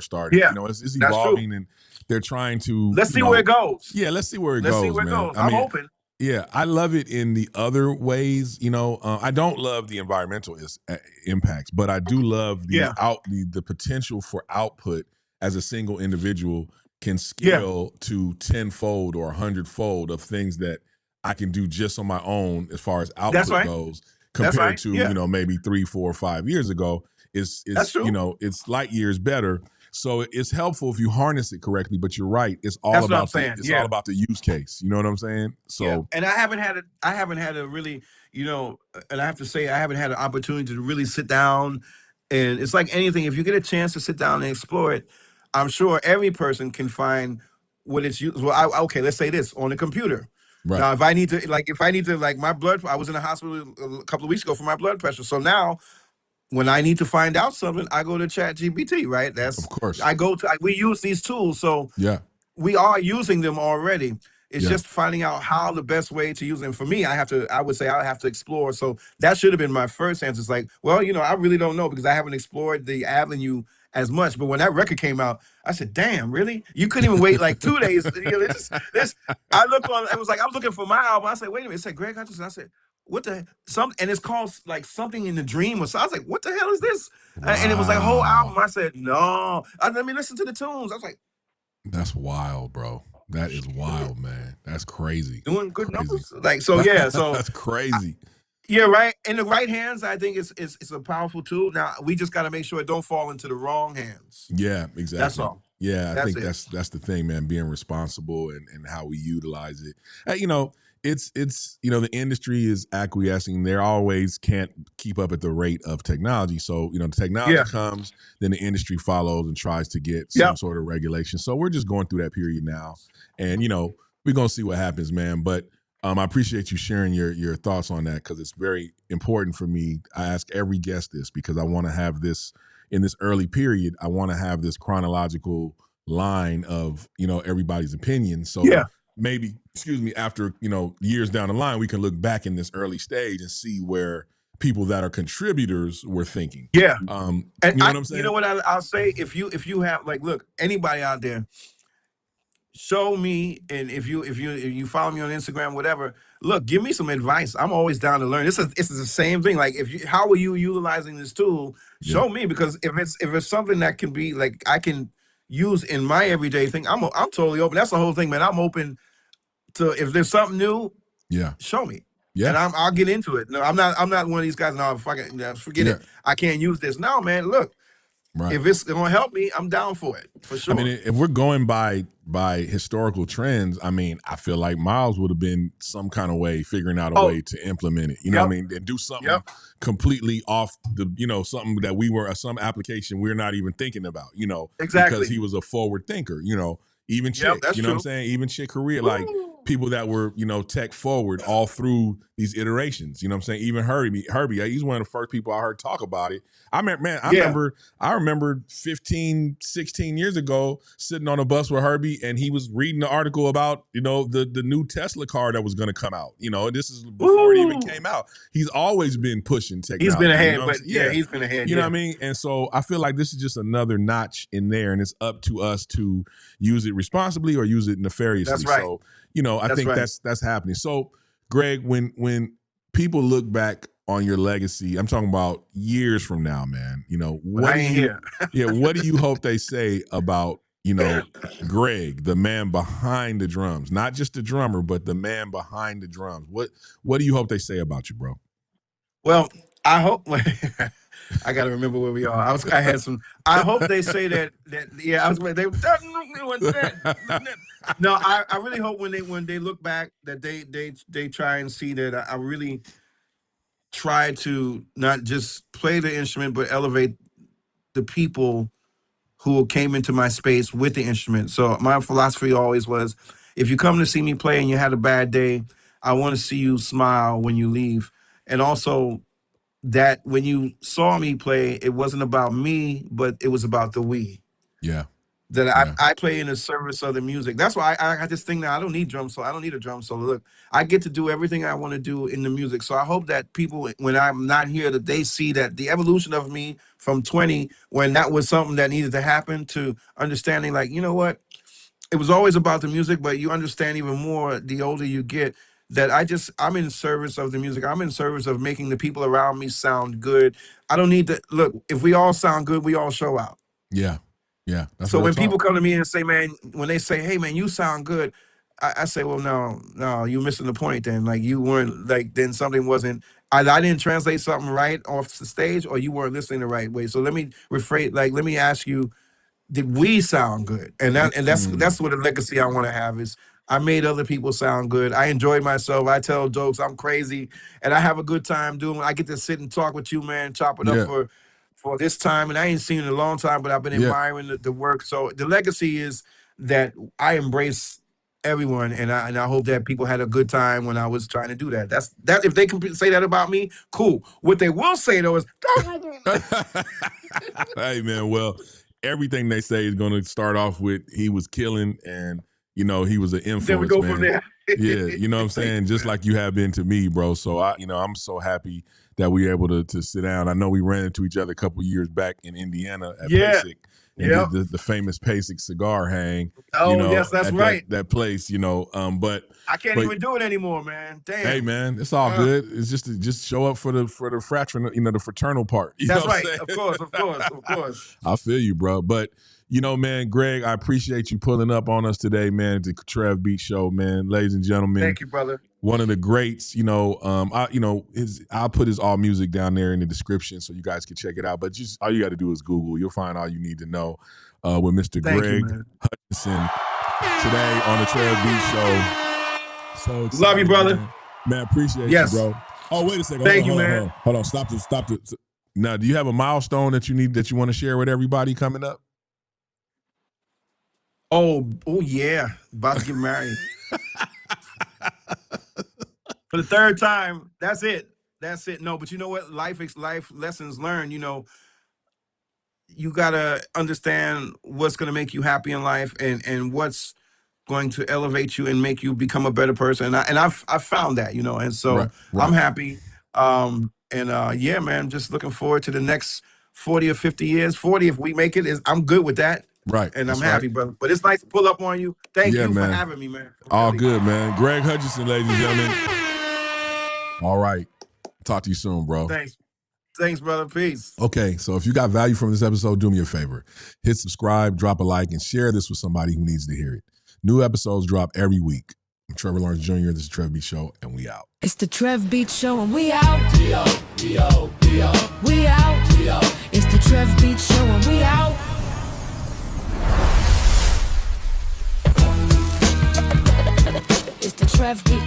Speaker 2: started. It's evolving, and they're trying to
Speaker 1: let's see where it goes.
Speaker 2: Let's see where it goes, man.
Speaker 1: I'm hoping.
Speaker 2: Yeah, I love it in the other ways. I don't love the environmental impacts, but I do love the potential for output as a single individual can scale to 10-fold or 100-fold of things that I can do just on my own as far as output goes, compared to maybe 3, 4, 5 years ago. It's light years better. So it's helpful if you harness it correctly, but you're right. It's all all about the use case. You know what I'm saying? So,
Speaker 1: and I haven't had a really, and I have to say, I haven't had an opportunity to really sit down. And it's like anything, if you get a chance to sit down and explore it, I'm sure every person can find what it's used. Well, okay, let's say this on the computer. Right. Now, if I need to, my blood, I was in the hospital a couple of weeks ago for my blood pressure. So now when I need to find out something, I go to Chat GPT, right?
Speaker 2: Of course.
Speaker 1: We use these tools. So
Speaker 2: Yeah.
Speaker 1: we are using them already. It's
Speaker 2: Yeah.
Speaker 1: just finding out how the best way to use them. For me, I would say I have to explore. So that should have been my first answer. It's like, well, I really don't know because I haven't explored the avenue as much. But when that record came out, I said, damn, really? You couldn't even wait like 2 days. I looked on, it was like, I was looking for my album. I said, wait a minute. It said Greg Hutchinson. I said, what the, and it's called like Something in the Dream or so. I was like, what the hell is this?
Speaker 2: Wow.
Speaker 1: And it was like a whole album. I said, no. Let me listen to the tunes. I was like,
Speaker 2: that's wild, bro. That is wild, man. That's crazy.
Speaker 1: Doing good numbers. Like, so yeah, so
Speaker 2: that's crazy.
Speaker 1: Yeah, right. In the right hands, I think it's a powerful tool. Now we just got to make sure it don't fall into the wrong hands.
Speaker 2: Yeah, exactly.
Speaker 1: That's all.
Speaker 2: Yeah, I think that's the thing, man. Being responsible and how we utilize it. It's the industry is acquiescing. They always can't keep up at the rate of technology. So the technology comes, then the industry follows and tries to get some sort of regulation. So we're just going through that period now, and we're gonna see what happens, man. But I appreciate you sharing your thoughts on that because it's very important for me. I ask every guest this because I want to have this in this early period. I want to have this chronological line of everybody's opinion. So maybe, after years down the line, we can look back in this early stage and see where people that are contributors were thinking.
Speaker 1: Yeah,
Speaker 2: and you know what I'm saying?
Speaker 1: You know what I'll say? If you have look, anybody out there, show me, and if you follow me on Instagram, whatever, look, give me some advice. I'm always down to learn. It's the same thing. Like, how are you utilizing this tool? Show me, because if it's something that can be like I can use in my everyday thing, I'm totally open. That's the whole thing, man. I'm open to, if there's something new, show me. And I'll get into it. No, I'm not one of these guys. No, forget it. I can't use this. No, man. Look, if it's gonna help me, I'm down for it, for sure.
Speaker 2: I mean, if we're going by historical trends, I mean, I feel like Miles would have been some kind of way figuring out a way to implement it. You know what I mean? And do something completely off the, something that some application we're not even thinking about,
Speaker 1: exactly,
Speaker 2: because he was a forward thinker, even Chick, what I'm saying? Even Chick career, like people that were, tech forward all through these iterations, what I'm saying? Even Herbie, he's one of the first people I heard talk about it. I remember 15, 16 years ago sitting on a bus with Herbie and he was reading the article about, the new Tesla car that was going to come out, and this is before it even came out. He's always been pushing technology.
Speaker 1: He's been ahead, but he's been ahead.
Speaker 2: You know what I mean? And so I feel like this is just another notch in there, and it's up to us to use it responsibly or use it nefariously.
Speaker 1: That's right.
Speaker 2: So, I think that's happening. So, Greg, when people look back on your legacy, I'm talking about years from now, man. What do you hope they say about Greg, the man behind the drums, not just the drummer, but the man behind the drums? What do you hope they say about you, bro?
Speaker 1: Well, I hope. I got to remember where we are. I hope they say that. I was. No, I really hope when they look back that they try and see that I really try to not just play the instrument but elevate the people who came into my space with the instrument. So my philosophy always was, if you come to see me play and you had a bad day, I want to see you smile when you leave. And also that when you saw me play, it wasn't about me, but it was about the we.
Speaker 2: Yeah.
Speaker 1: That I play in the service of the music. That's why I got this thing now. I don't need drums, so I don't need a drum solo. Look, I get to do everything I want to do in the music. So I hope that people, when I'm not here, that they see that the evolution of me from 20, when that was something that needed to happen, to understanding, like, you know what? It was always about the music, but you understand even more the older you get, that I'm in service of the music. I'm in service of making the people around me sound good. I don't need to, look, if we all sound good, we all show out.
Speaker 2: Yeah. Yeah.
Speaker 1: So when people come to me and say, man, when they say, hey, man, you sound good, I say, well, no, you're missing the point then. Like, you weren't, like, then something wasn't, I didn't translate something right off the stage, or you weren't listening the right way. So let me rephrase, like, let me ask you, did we sound good? And that's what a legacy I want to have is, I made other people sound good. I enjoyed myself. I tell jokes. I'm crazy. And I have a good time doing it. I get to sit and talk with you, man, chop it up for this time. And I ain't seen it in a long time, but I've been admiring the work. So the legacy is that I embrace everyone, and I hope that people had a good time when I was trying to do that. That's that. If they can say that about me, cool. What they will say though is,
Speaker 2: hey man, well, everything they say is going to start off with he was killing, and he was an influence.
Speaker 1: then we go
Speaker 2: man.
Speaker 1: from there.
Speaker 2: Yeah, you know what I'm saying? Just like you have been to me, bro. So I'm so happy that we were able to sit down. I know we ran into each other a couple years back in Indiana at PASIC. And did the famous PASIC cigar hang.
Speaker 1: Oh, yes, that's right.
Speaker 2: That place, but
Speaker 1: I can't even do it anymore, man. Damn.
Speaker 2: Hey, man, it's all good. It's just show up for the fraternal, the fraternal part.
Speaker 1: That's right. Of course.
Speaker 2: I feel you, bro. But man, Greg, I appreciate you pulling up on us today, man. The Trev Beat Show, man. Ladies and gentlemen.
Speaker 1: Thank you, brother.
Speaker 2: One of the greats, I'll put his all music down there in the description so you guys can check it out. But just all you got to do is Google. You'll find all you need to know with Mr. Greg Hutchinson today on the Trev Beat Show. So excited,
Speaker 1: love you, brother.
Speaker 2: Man, appreciate you, bro. Oh, wait a second.
Speaker 1: Thank you, man.
Speaker 2: Hold on. Stop it. Now, do you have a milestone that you want to share with everybody coming up?
Speaker 1: Oh yeah. About to get married. For the third time. That's it. No, but you know what? Life lessons learned. You gotta understand what's gonna make you happy in life, and what's going to elevate you and make you become a better person. And I've found that, and so
Speaker 2: right.
Speaker 1: I'm happy. Yeah, man, just looking forward to the next 40 or 50 years. 40, if we make it, I'm good with that.
Speaker 2: Right.
Speaker 1: And I'm happy, brother. But it's nice to pull up on you. Thank you
Speaker 2: man.
Speaker 1: for having me, man.
Speaker 2: All good, man. Greg Hutchinson, ladies and gentlemen. All right. Talk to you soon, bro.
Speaker 1: Thanks, brother. Peace.
Speaker 2: Okay, so if you got value from this episode, do me a favor. Hit subscribe, drop a like, and share this with somebody who needs to hear it. New episodes drop every week. I'm Trevor Lawrence Jr. This is the Trev Beat Show, and we out.
Speaker 4: It's the Trev Beat Show, and we out. We out. It's the Trev Beat Show, and we out. It's the Trev Beat